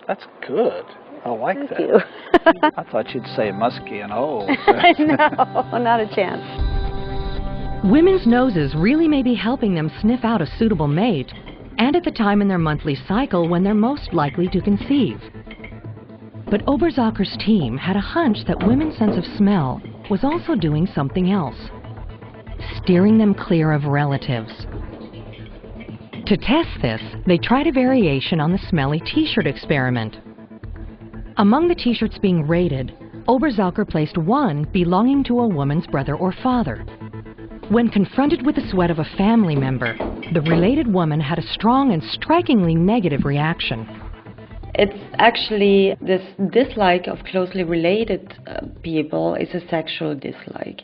That's good. I like Thank that. you. I thought you'd say musky and old. No, not a chance. Women's noses really may be helping them sniff out a suitable mate, and at the time in their monthly cycle when they're most likely to conceive. But Oberzaucher's team had a hunch that women's sense of smell was also doing something else, steering them clear of relatives. To test this, they tried a variation on the smelly t-shirt experiment. Among the t-shirts being rated, Oberzalker placed one belonging to a woman's brother or father. When confronted with the sweat of a family member, the related woman had a strong and strikingly negative reaction. It's actually this dislike of closely related people is a sexual dislike.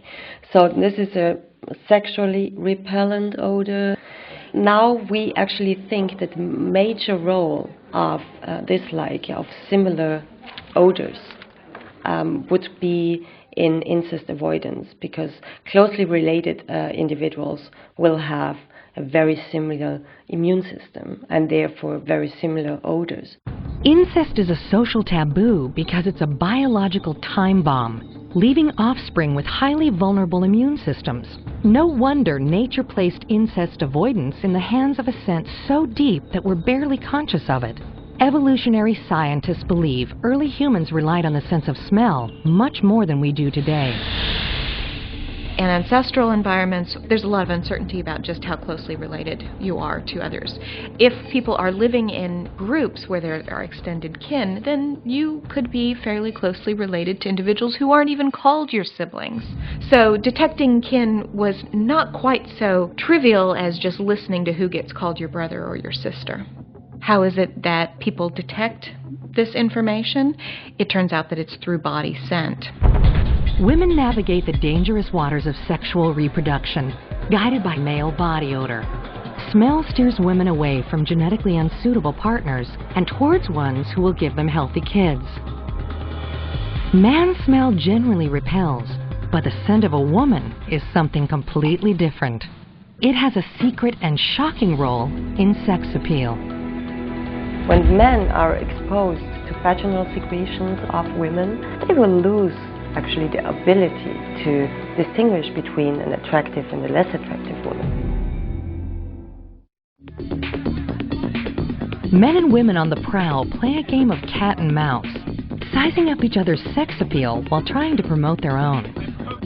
So this is a sexually repellent odor. Now we actually think that the major role of dislike of similar odors would be in incest avoidance, because closely related individuals will have a very similar immune system and therefore very similar odors. Incest is a social taboo because it's a biological time bomb, leaving offspring with highly vulnerable immune systems. No wonder nature placed incest avoidance in the hands of a scent so deep that we're barely conscious of it. Evolutionary scientists believe early humans relied on the sense of smell much more than we do today. In ancestral environments, there's a lot of uncertainty about just how closely related you are to others. If people are living in groups where there are extended kin, then you could be fairly closely related to individuals who aren't even called your siblings. So detecting kin was not quite so trivial as just listening to who gets called your brother or your sister. How is it that people detect this information? It turns out that it's through body scent. Women navigate the dangerous waters of sexual reproduction, guided by male body odor. Smell steers women away from genetically unsuitable partners and towards ones who will give them healthy kids. Man smell generally repels, but the scent of a woman is something completely different. It has a secret and shocking role in sex appeal. When men are exposed to vaginal secretions of women, they will lose actually the ability to distinguish between an attractive and a less attractive woman. Men and women on the prowl play a game of cat and mouse, sizing up each other's sex appeal while trying to promote their own.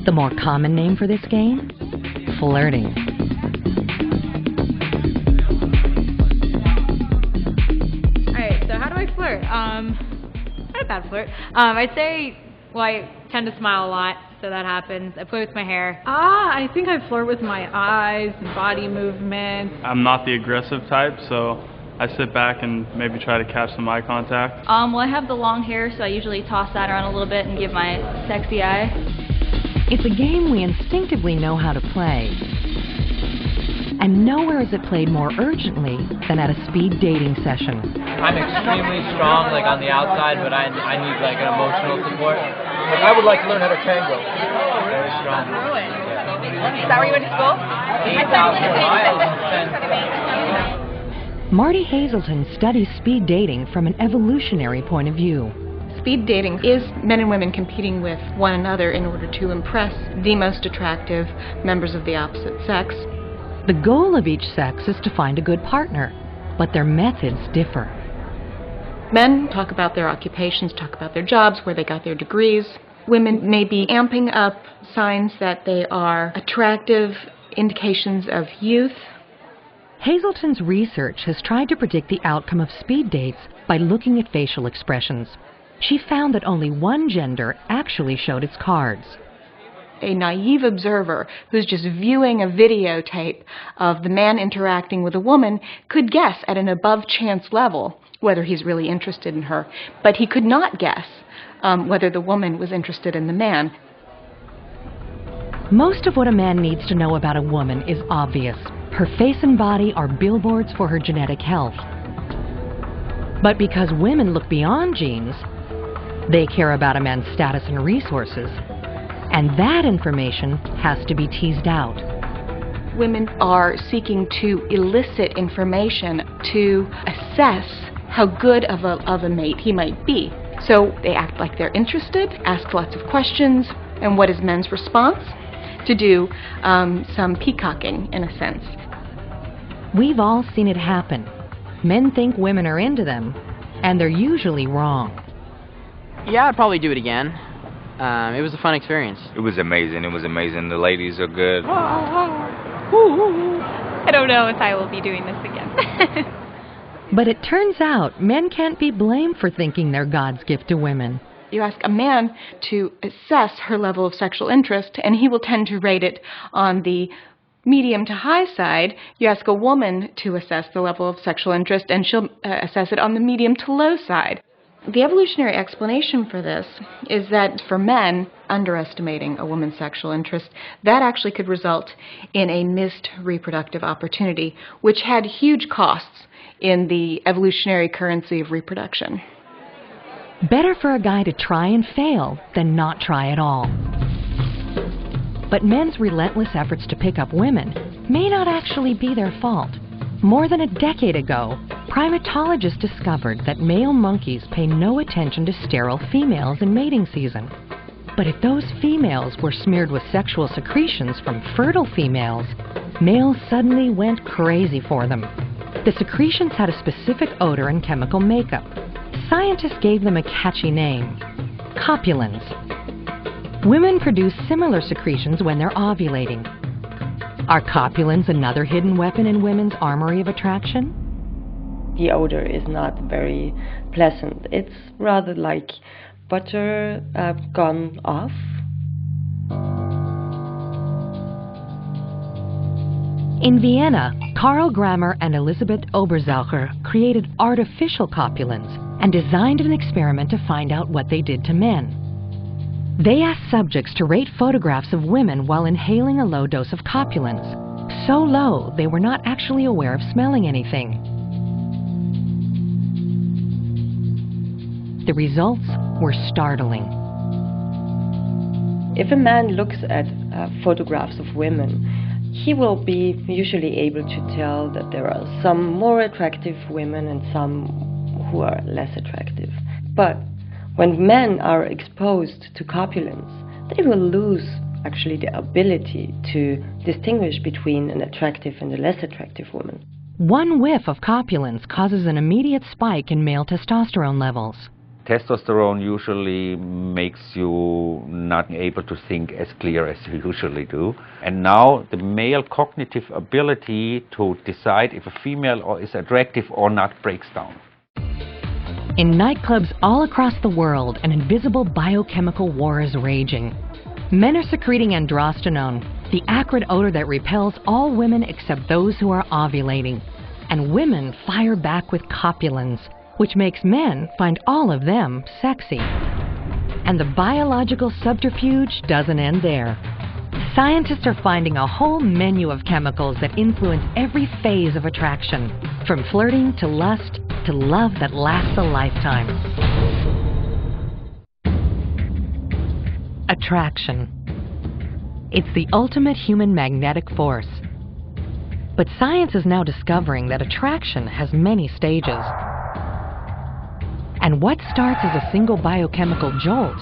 The more common name for this game? Flirting. Alright, so how do I flirt? Not a bad flirt. I'd say, well, I tend to smile a lot, so that happens. I play with my hair. I think I flirt with my eyes and body movement. I'm not the aggressive type, so I sit back and maybe try to catch some eye contact. Well, I have the long hair, so I usually toss that around a little bit and give my sexy eye. It's a game we instinctively know how to play. And nowhere is it played more urgently than at a speed dating session. I'm extremely strong, like on the outside, but I need like an emotional support. Like I would like to learn how to tango. Very strong. Is that where you went to school? 8,000 miles. Marty Hazelton studies speed dating from an evolutionary point of view. Speed dating is men and women competing with one another in order to impress the most attractive members of the opposite sex. The goal of each sex is to find a good partner, but their methods differ. Men talk about their occupations, talk about their jobs, where they got their degrees. Women may be amping up signs that they are attractive, indications of youth. Hazelton's research has tried to predict the outcome of speed dates by looking at facial expressions. She found that only one gender actually showed its cards. A naive observer who's just viewing a videotape of the man interacting with a woman could guess at an above-chance level whether he's really interested in her, but he could not guess whether the woman was interested in the man. Most of what a man needs to know about a woman is obvious. Her face and body are billboards for her genetic health. But because women look beyond genes, they care about a man's status and resources. And that information has to be teased out. Women are seeking to elicit information to assess how good of a mate he might be. So they act like they're interested, ask lots of questions, and what is men's response? To do some peacocking, in a sense. We've all seen it happen. Men think women are into them, and they're usually wrong. Yeah, I'd probably do it again. It was a fun experience. It was amazing. It was amazing. The ladies are good. I don't know if I will be doing this again. But it turns out men can't be blamed for thinking they're God's gift to women. You ask a man to assess her level of sexual interest, and he will tend to rate it on the medium to high side. You ask a woman to assess the level of sexual interest, and she'll assess it on the medium to low side. The evolutionary explanation for this is that for men, underestimating a woman's sexual interest, that actually could result in a missed reproductive opportunity, which had huge costs in the evolutionary currency of reproduction. Better for a guy to try and fail than not try at all. But men's relentless efforts to pick up women may not actually be their fault. More than a decade ago, primatologists discovered that male monkeys pay no attention to sterile females in mating season. But if those females were smeared with sexual secretions from fertile females, males suddenly went crazy for them. The secretions had a specific odor and chemical makeup. Scientists gave them a catchy name: copulins. Women produce similar secretions when they're ovulating. Are copulins another hidden weapon in women's armory of attraction? The odor is not very pleasant. It's rather like butter gone off. In Vienna, Karl Grammer and Elisabeth Oberzaucher created artificial copulins and designed an experiment to find out what they did to men. They asked subjects to rate photographs of women while inhaling a low dose of copulins, so low they were not actually aware of smelling anything. The results were startling. If a man looks at photographs of women, he will be usually able to tell that there are some more attractive women and some who are less attractive. But when men are exposed to copulins, they will lose actually the ability to distinguish between an attractive and a less attractive woman. One whiff of copulins causes an immediate spike in male testosterone levels. Testosterone usually makes you not able to think as clear as you usually do. And now the male cognitive ability to decide if a female is attractive or not breaks down. In nightclubs all across the world, an invisible biochemical war is raging. Men are secreting androstenone, the acrid odor that repels all women except those who are ovulating. And women fire back with copulins, which makes men find all of them sexy. And the biological subterfuge doesn't end there. Scientists are finding a whole menu of chemicals that influence every phase of attraction, from flirting to lust to love that lasts a lifetime. Attraction. It's the ultimate human magnetic force. But science is now discovering that attraction has many stages. And what starts as a single biochemical jolt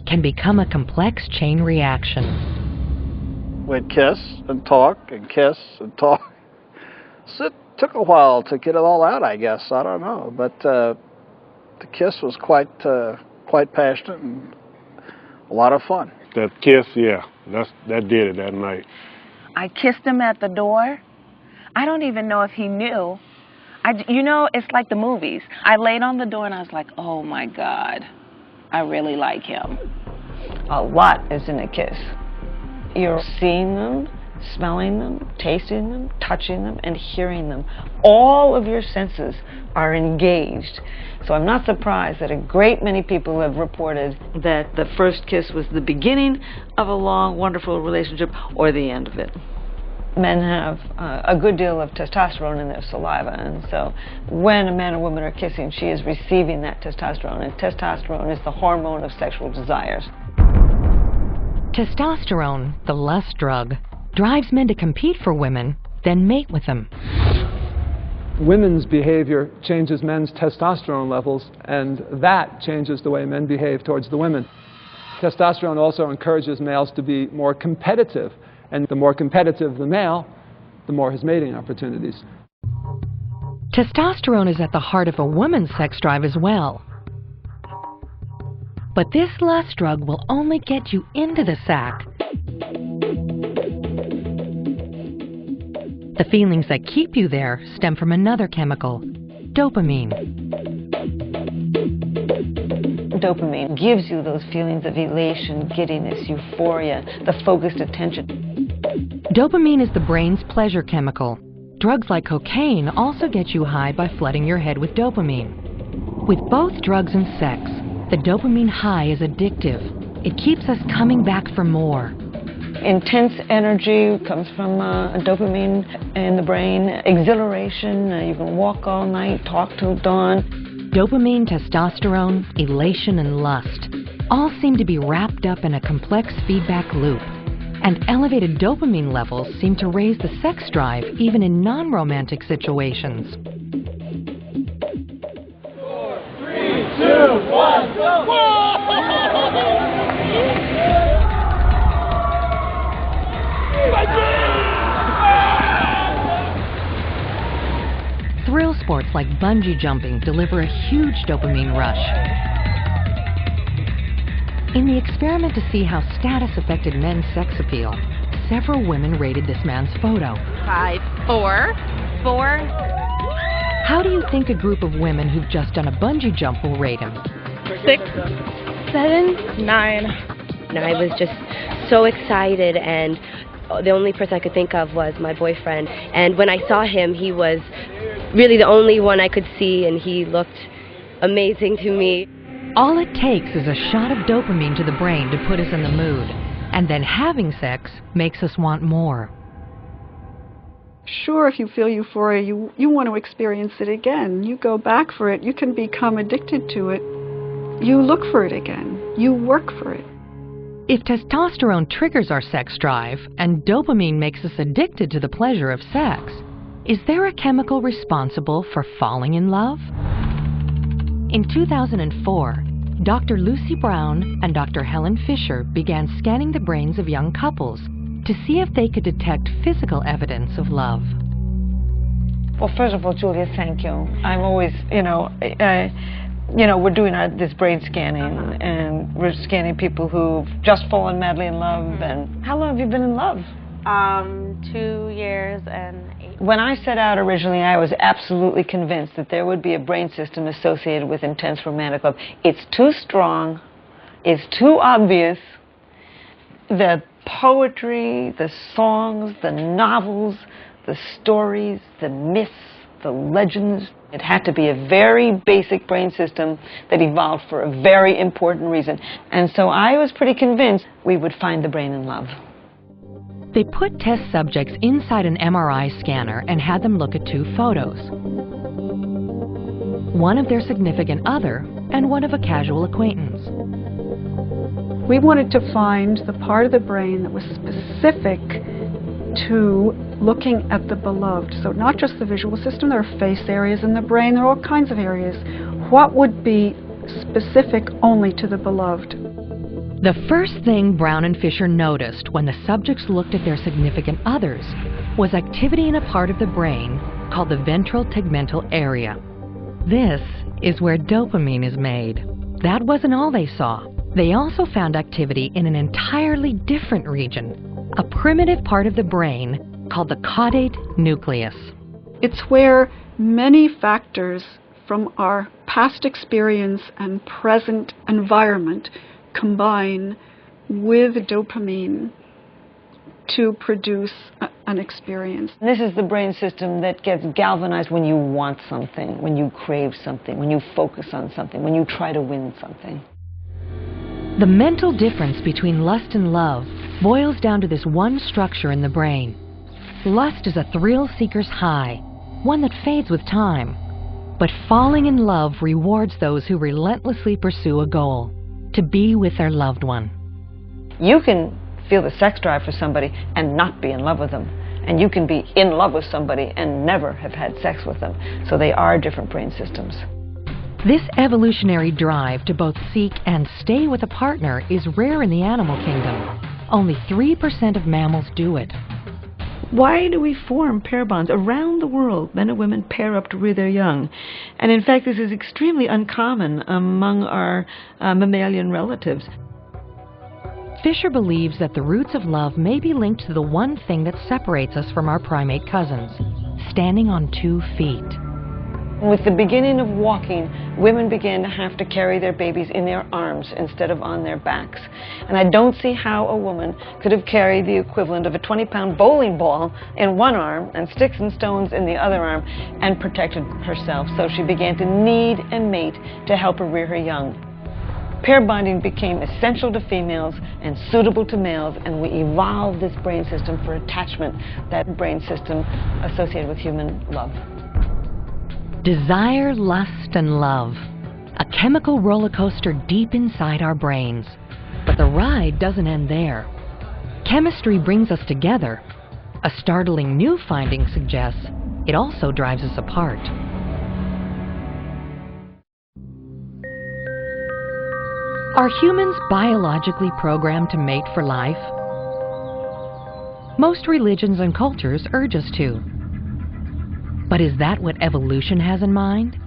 can become a complex chain reaction. We'd kiss and talk and kiss and talk. So it took a while to get it all out, I guess. I don't know. But the kiss was quite passionate and a lot of fun. That kiss, yeah, that did it that night. I kissed him at the door. I don't even know if he knew. You know, it's like the movies. I laid on the door and I was like, oh my God, I really like him. A lot is in a kiss. You're seeing them, smelling them, tasting them, touching them, and hearing them. All of your senses are engaged. So I'm not surprised that a great many people have reported that the first kiss was the beginning of a long, wonderful relationship or the end of it. Men have a good deal of testosterone in their saliva, and so when a man and woman are kissing, she is receiving that testosterone, and testosterone is the hormone of sexual desires. Testosterone, the lust drug, drives men to compete for women, then mate with them. Women's behavior changes men's testosterone levels, and that changes the way men behave towards the women. Testosterone also encourages males to be more competitive, and the more competitive the male, the more his mating opportunities. Testosterone is at the heart of a woman's sex drive as well. But this lust drug will only get you into the sack. The feelings that keep you there stem from another chemical, dopamine. Dopamine gives you those feelings of elation, giddiness, euphoria, the focused attention. Dopamine is the brain's pleasure chemical. Drugs like cocaine also get you high by flooding your head with dopamine. With both drugs and sex, the dopamine high is addictive. It keeps us coming back for more. Intense energy comes from dopamine in the brain, exhilaration, you can walk all night, talk till dawn. Dopamine, testosterone, elation, and lust all seem to be wrapped up in a complex feedback loop. And elevated dopamine levels seem to raise the sex drive even in non-romantic situations. 4, 3, 2, 1, go! Thrill sports like bungee jumping deliver a huge dopamine rush. In the experiment to see how status affected men's sex appeal, several women rated this man's photo. 5, 4, 4. How do you think a group of women who've just done a bungee jump will rate him? 6, 7, 9. And I was just so excited, and the only person I could think of was my boyfriend. And when I saw him, he was really the only one I could see, and he looked amazing to me. All it takes is a shot of dopamine to the brain to put us in the mood, and then having sex makes us want more. Sure, if you feel euphoria, you want to experience it again. You go back for it. You can become addicted to it. You look for it again. You work for it. If testosterone triggers our sex drive and dopamine makes us addicted to the pleasure of sex, is there a chemical responsible for falling in love? In 2004, Dr. Lucy Brown and Dr. Helen Fisher began scanning the brains of young couples to see if they could detect physical evidence of love. Well, first of all, Julia, thank you. I'm always, we're doing this brain scanning, and we're scanning people who've just fallen madly in love. And how long have you been in love? 2 years and 8. When I set out originally, I was absolutely convinced that there would be a brain system associated with intense romantic love. It's too strong. It's too obvious. The poetry, the songs, the novels, the stories, the myths, the legends. It had to be a very basic brain system that evolved for a very important reason. And so I was pretty convinced we would find the brain in love. They put test subjects inside an MRI scanner and had them look at 2 photos. One of their significant other and one of a casual acquaintance. We wanted to find the part of the brain that was specific to looking at the beloved. So not just the visual system, there are face areas in the brain, there are all kinds of areas. What would be specific only to the beloved? The first thing Brown and Fisher noticed when the subjects looked at their significant others was activity in a part of the brain called the ventral tegmental area. This is where dopamine is made. That wasn't all they saw. They also found activity in an entirely different region, a primitive part of the brain called the caudate nucleus. It's where many factors from our past experience and present environment combine with dopamine to produce an experience. This is the brain system that gets galvanized when you want something, when you crave something, when you focus on something, when you try to win something. The mental difference between lust and love boils down to this one structure in the brain. Lust is a thrill seeker's high, one that fades with time. But falling in love rewards those who relentlessly pursue a goal, to be with their loved one. You can feel the sex drive for somebody and not be in love with them. And you can be in love with somebody and never have had sex with them. So they are different brain systems. This evolutionary drive to both seek and stay with a partner is rare in the animal kingdom. Only 3% of mammals do it. Why do we form pair bonds? Around the world, men and women pair up to rear their young. And in fact, this is extremely uncommon among our mammalian relatives. Fisher believes that the roots of love may be linked to the one thing that separates us from our primate cousins, standing on 2 feet. With the beginning of walking, women began to have to carry their babies in their arms instead of on their backs. And I don't see how a woman could have carried the equivalent of a 20-pound bowling ball in one arm and sticks and stones in the other arm and protected herself. So she began to need a mate to help her rear her young. Pair bonding became essential to females and suitable to males, and we evolved this brain system for attachment, that brain system associated with human love. Desire, lust, and love. A chemical roller coaster deep inside our brains. But the ride doesn't end there. Chemistry brings us together. A startling new finding suggests it also drives us apart. Are humans biologically programmed to mate for life? Most religions and cultures urge us to. But is that what evolution has in mind?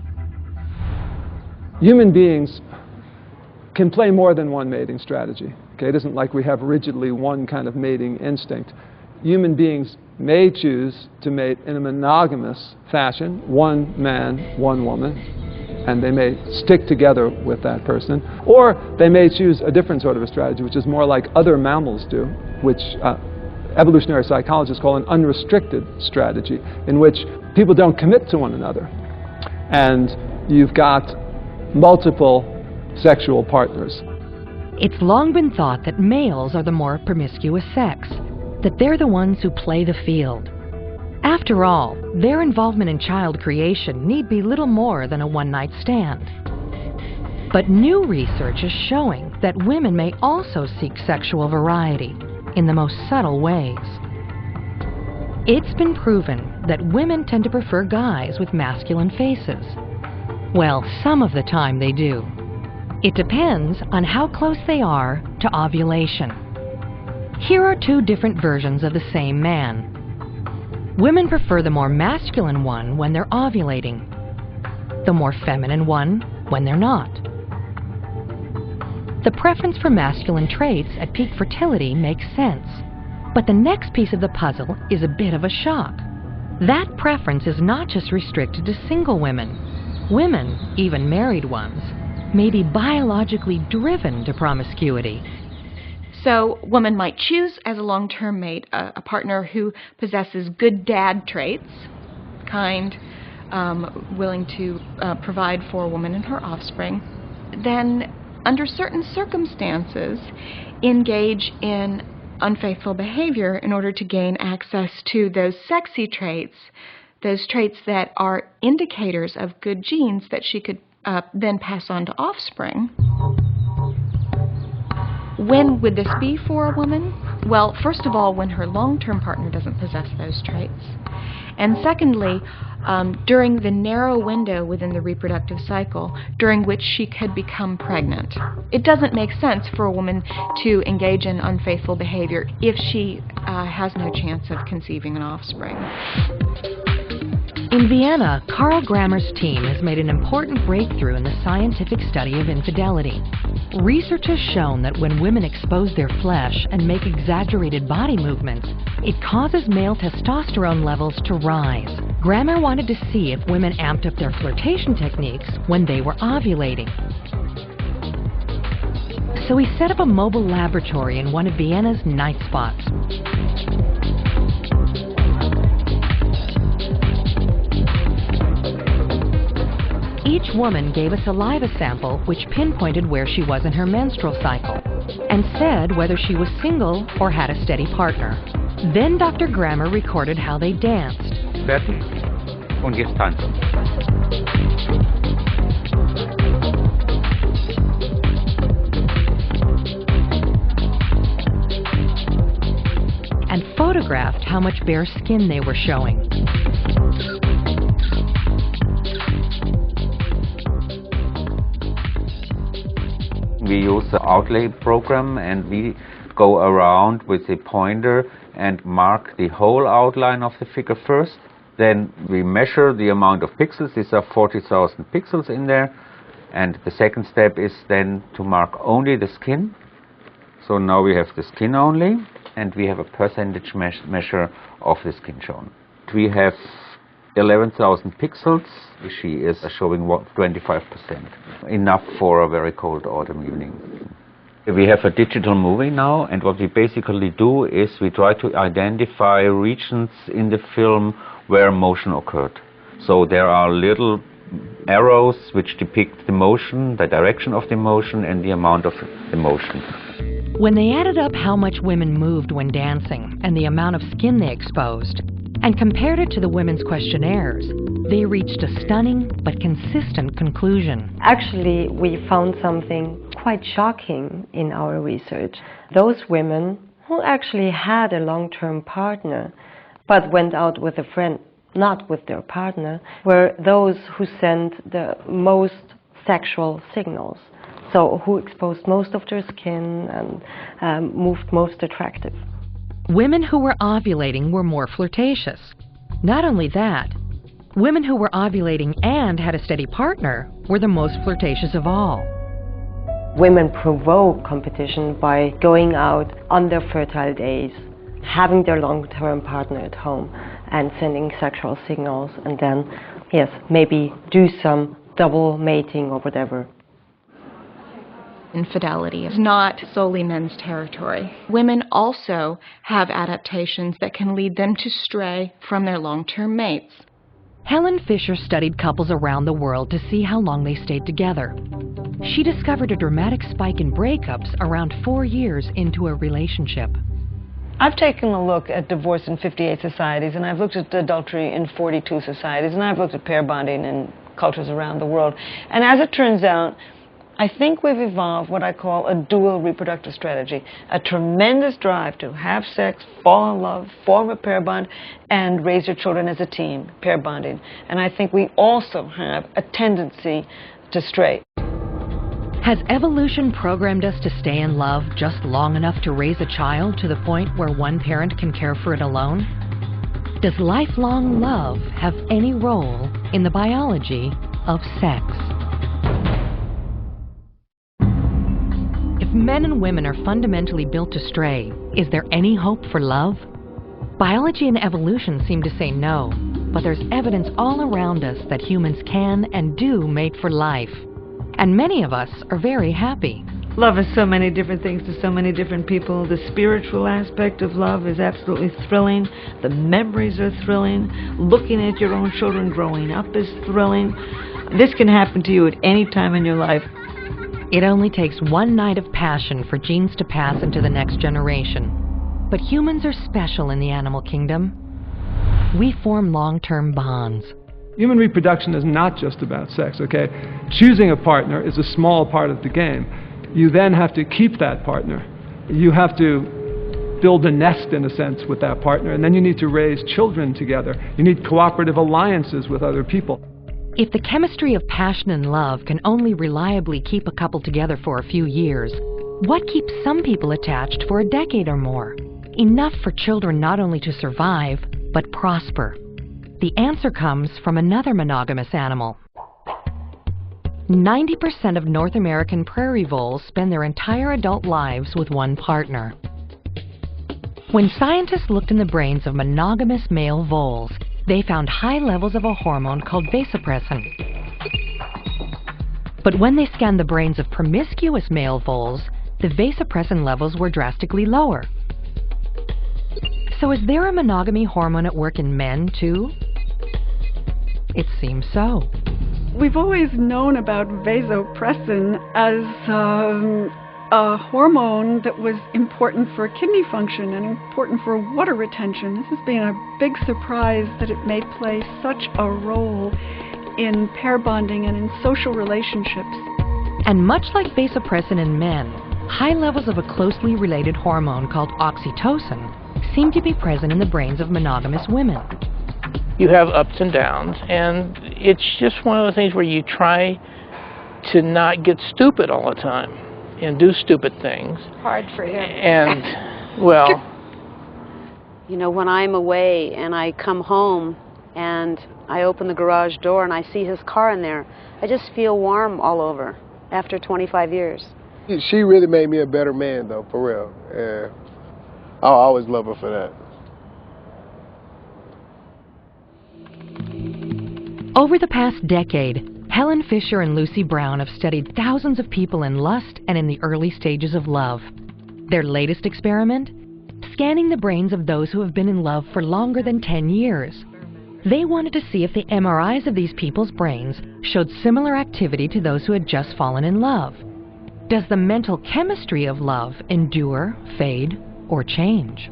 Human beings can play more than one mating strategy. Okay? It isn't like we have rigidly one kind of mating instinct. Human beings may choose to mate in a monogamous fashion, one man, one woman, and they may stick together with that person. Or they may choose a different sort of a strategy, which is more like other mammals do, which evolutionary psychologists call an unrestricted strategy, in which people don't commit to one another. And you've got multiple sexual partners. It's long been thought that males are the more promiscuous sex, that they're the ones who play the field. After all, their involvement in child creation need be little more than a one-night stand. But new research is showing that women may also seek sexual variety in the most subtle ways. It's been proven that women tend to prefer guys with masculine faces. Well, some of the time they do. It depends on how close they are to ovulation. Here are 2 different versions of the same man. Women prefer the more masculine one when they're ovulating, the more feminine one when they're not. The preference for masculine traits at peak fertility makes sense, but the next piece of the puzzle is a bit of a shock. That preference is not just restricted to single women. Women, even married ones, may be biologically driven to promiscuity. So women might choose as a long-term mate a partner who possesses good dad traits, kind, willing to provide for a woman and her offspring. Then, under certain circumstances, engage in unfaithful behavior in order to gain access to those sexy traits, those traits that are indicators of good genes that she could then pass on to offspring. When would this be for a woman? Well, first of all, when her long-term partner doesn't possess those traits. And secondly, during the narrow window within the reproductive cycle during which she could become pregnant. It doesn't make sense for a woman to engage in unfaithful behavior if she has no chance of conceiving an offspring. In Vienna, Karl Grammer's team has made an important breakthrough in the scientific study of infidelity. Research has shown that when women expose their flesh and make exaggerated body movements, it causes male testosterone levels to rise. Grammer wanted to see if women amped up their flirtation techniques when they were ovulating. So he set up a mobile laboratory in one of Vienna's night spots. Each woman gave a saliva sample which pinpointed where she was in her menstrual cycle and said whether she was single or had a steady partner. Then Dr. Grammer recorded how they danced. Fertig. Und jetzt tanzen. And photographed how much bare skin they were showing. We use the outlay program and we go around with a pointer and mark the whole outline of the figure first. Then we measure the amount of pixels. These are 40,000 pixels in there. And the second step is then to mark only the skin. So now we have the skin only, and we have a percentage measure of the skin shown. We have 11,000 pixels. She is showing 25%, enough for a very cold autumn evening. We have a digital movie now, and what we basically do is we try to identify regions in the film where motion occurred. So there are little arrows which depict the motion, the direction of the motion, and the amount of the motion. When they added up how much women moved when dancing and the amount of skin they exposed, and compared it to the women's questionnaires, they reached a stunning but consistent conclusion. Actually, we found something quite shocking in our research. Those women who actually had a long-term partner but went out with a friend, not with their partner, were those who sent the most sexual signals. So who exposed most of their skin and moved most attractive. Women who were ovulating were more flirtatious. Not only that, women who were ovulating and had a steady partner were the most flirtatious of all. Women provoke competition by going out on their fertile days, having their long-term partner at home, and sending sexual signals, and then, yes, maybe do some double mating or whatever. Infidelity is not solely men's territory. Women also have adaptations that can lead them to stray from their long-term mates. Helen Fisher studied couples around the world to see how long they stayed together. She discovered a dramatic spike in breakups around 4 years into a relationship. I've taken a look at divorce in 58 societies, and I've looked at adultery in 42 societies, and I've looked at pair bonding in cultures around the world. And as it turns out, I think we've evolved what I call a dual reproductive strategy, a tremendous drive to have sex, fall in love, form a pair bond, and raise your children as a team, pair bonding. And I think we also have a tendency to stray. Has evolution programmed us to stay in love just long enough to raise a child to the point where one parent can care for it alone? Does lifelong love have any role in the biology of sex? If men and women are fundamentally built to stray, is there any hope for love? Biology and evolution seem to say no, but there's evidence all around us that humans can and do mate for life. And many of us are very happy. Love is so many different things to so many different people. The spiritual aspect of love is absolutely thrilling. The memories are thrilling. Looking at your own children growing up is thrilling. This can happen to you at any time in your life. It only takes one night of passion for genes to pass into the next generation. But humans are special in the animal kingdom. We form long-term bonds. Human reproduction is not just about sex, okay? Choosing a partner is a small part of the game. You then have to keep that partner. You have to build a nest, in a sense, with that partner, and then you need to raise children together. You need cooperative alliances with other people. If the chemistry of passion and love can only reliably keep a couple together for a few years, what keeps some people attached for a decade or more? Enough for children not only to survive, but prosper. The answer comes from another monogamous animal. 90% of North American prairie voles spend their entire adult lives with one partner. When scientists looked in the brains of monogamous male voles, they found high levels of a hormone called vasopressin. But when they scanned the brains of promiscuous male voles, the vasopressin levels were drastically lower. So is there a monogamy hormone at work in men, too? It seems so. We've always known about vasopressin as a hormone that was important for kidney function and important for water retention. This has been a big surprise that it may play such a role in pair bonding and in social relationships. And much like vasopressin in men, high levels of a closely related hormone called oxytocin seem to be present in the brains of monogamous women. You have ups and downs, and it's just one of the things where you try to not get stupid all the time and do stupid things. Hard for him. And, well... You know, when I'm away and I come home and I open the garage door and I see his car in there, I just feel warm all over after 25 years. She really made me a better man, though, for real. And I'll always love her for that. Over the past decade, Helen Fisher and Lucy Brown have studied thousands of people in lust and in the early stages of love. Their latest experiment? Scanning the brains of those who have been in love for longer than 10 years. They wanted to see if the MRIs of these people's brains showed similar activity to those who had just fallen in love. Does the mental chemistry of love endure, fade, or change?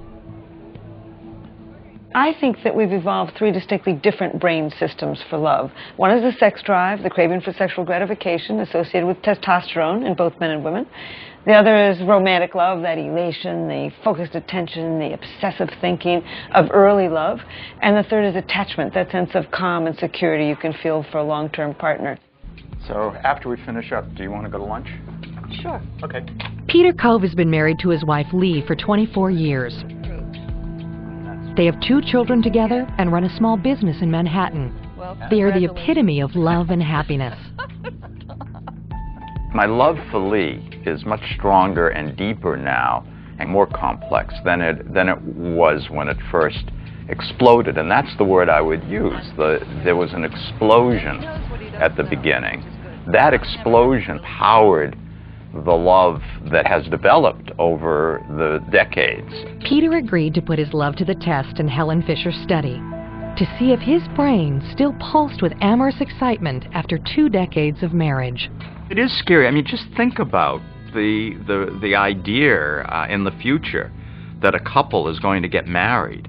I think that we've evolved 3 distinctly different brain systems for love. One is the sex drive, the craving for sexual gratification associated with testosterone in both men and women. The other is romantic love, that elation, the focused attention, the obsessive thinking of early love. And the third is attachment, that sense of calm and security you can feel for a long-term partner. So after we finish up, do you want to go to lunch? Sure. Okay. Peter Cove has been married to his wife Lee for 24 years. They have 2 children together and run a small business in Manhattan. They are the epitome of love and happiness. My love for Lee is much stronger and deeper now and more complex than it was when it first exploded, and that's the word I would use. There was an explosion at the beginning. That explosion powered the love that has developed over the decades. Peter agreed to put his love to the test in Helen Fisher's study to see if his brain still pulsed with amorous excitement after 2 decades of marriage. It is scary. I mean, just think about the idea in the future that a couple is going to get married.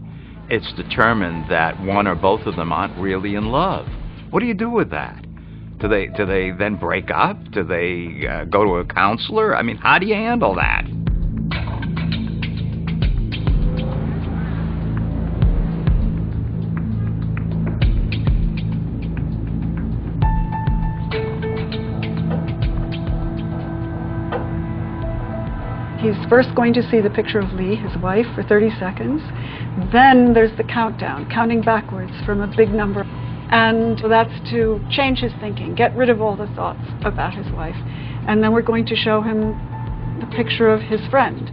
It's determined that one or both of them aren't really in love. What do you do with that? Do they then break up? Do they go to a counselor? I mean, how do you handle that? He's first going to see the picture of Lee, his wife, for 30 seconds. Then there's the countdown, counting backwards from a big number. And that's to change his thinking, get rid of all the thoughts about his wife. And then we're going to show him the picture of his friend.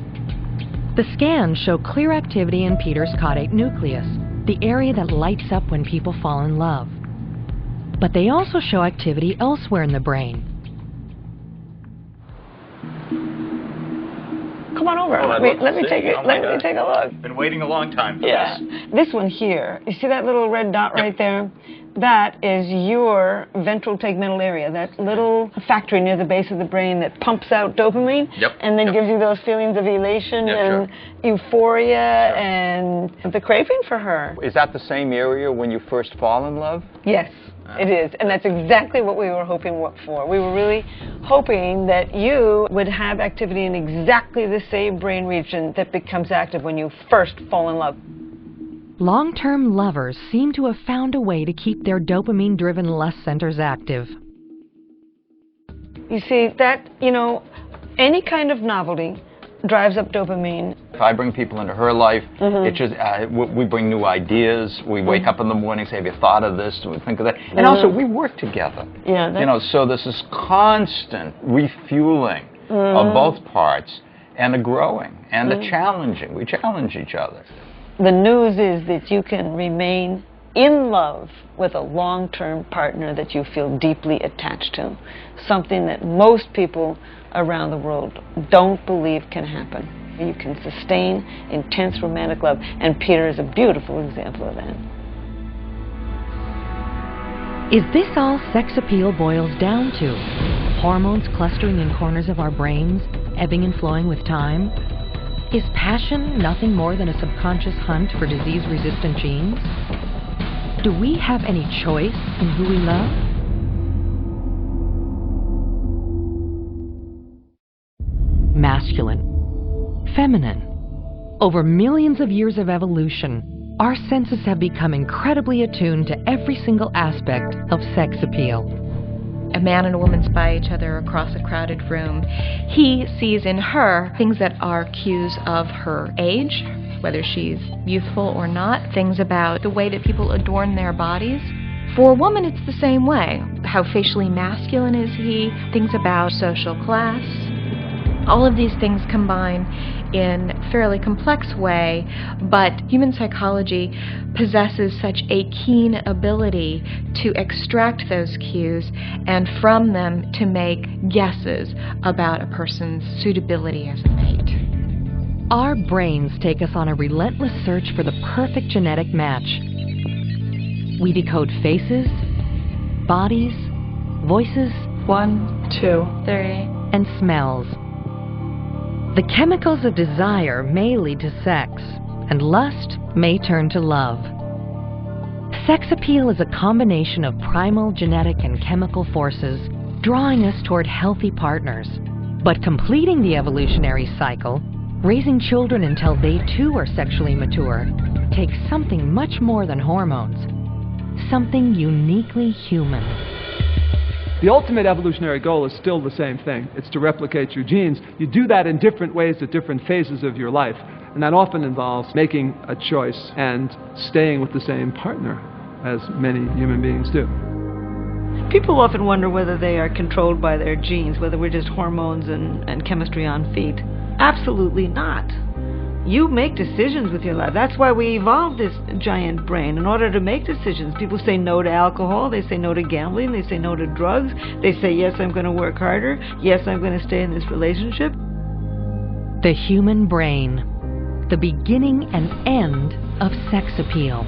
The scans show clear activity in Peter's caudate nucleus, the area that lights up when people fall in love. But they also show activity elsewhere in the brain. Come on over. Let me take a look. Been waiting a long time for this. This one here, you see that little red dot right there? That is your ventral tegmental area, that little factory near the base of the brain that pumps out dopamine and then gives you those feelings of elation and euphoria and the craving for her. Is that the same area when you first fall in love? Yes. It is, and that's exactly what we were hoping for. We were really hoping that you would have activity in exactly the same brain region that becomes active when you first fall in love. Long-term lovers seem to have found a way to keep their dopamine-driven lust centers active. You see, that, any kind of novelty drives up dopamine. If I bring people into her life, it just we bring new ideas. We wake up in the morning, say, "Have you thought of this? Do we think of that?" And also, we work together. Yeah. So there's this constant refueling of both parts, and a growing and a challenging. We challenge each other. The news is that you can remain in love with a long-term partner that you feel deeply attached to, something that most people around the world don't believe can happen. You can sustain intense romantic love, and Peter is a beautiful example of that. Is this all sex appeal boils down to? Hormones clustering in corners of our brains, ebbing and flowing with time? Is passion nothing more than a subconscious hunt for disease-resistant genes? Do we have any choice in who we love? Masculine, feminine. Over millions of years of evolution, our senses have become incredibly attuned to every single aspect of sex appeal. A man and a woman spy each other across a crowded room. He sees in her things that are cues of her age, whether she's youthful or not, things about the way that people adorn their bodies. For a woman, it's the same way. How facially masculine is he? Things about social class. All of these things combine in a fairly complex way, but human psychology possesses such a keen ability to extract those cues and from them to make guesses about a person's suitability as a mate. Our brains take us on a relentless search for the perfect genetic match. We decode faces, bodies, voices, 1, 2, 3, and smells. The chemicals of desire may lead to sex, and lust may turn to love. Sex appeal is a combination of primal genetic and chemical forces drawing us toward healthy partners. But completing the evolutionary cycle, raising children until they too are sexually mature, takes something much more than hormones. Something uniquely human. The ultimate evolutionary goal is still the same thing. It's to replicate your genes. You do that in different ways at different phases of your life. And that often involves making a choice and staying with the same partner, as many human beings do. People often wonder whether they are controlled by their genes, whether we're just hormones and chemistry on feet. Absolutely not. You make decisions with your life. That's why we evolved this giant brain, in order to make decisions. People say no to alcohol, they say no to gambling, they say no to drugs, they say yes, I'm going to work harder, yes, I'm going to stay in this relationship. The human brain, the beginning and end of sex appeal.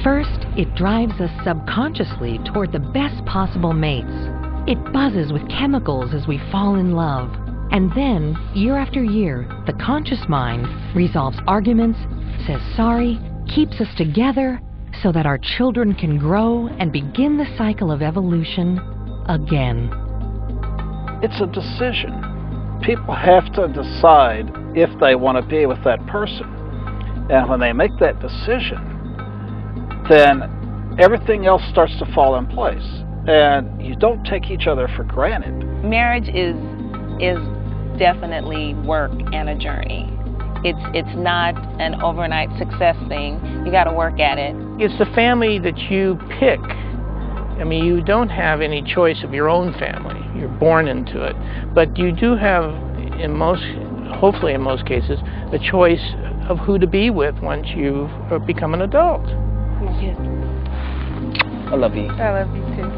First, it drives us subconsciously toward the best possible mates. It buzzes with chemicals as we fall in love. And then, year after year, the conscious mind resolves arguments, says sorry, keeps us together so that our children can grow and begin the cycle of evolution again. It's a decision. People have to decide if they want to be with that person. And when they make that decision, then everything else starts to fall in place. And you don't take each other for granted. Marriage is definitely work and a journey. It's not an overnight success thing. You got to work at it. It's the family that you pick. I mean, you don't have any choice of your own family. You're born into it. But you do have, hopefully in most cases, a choice of who to be with once you've become an adult. I love you. I love you too.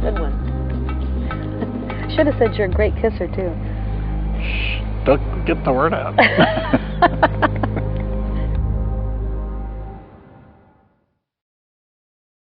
Good one. Should have said you're a great kisser, too. Don't get the word out.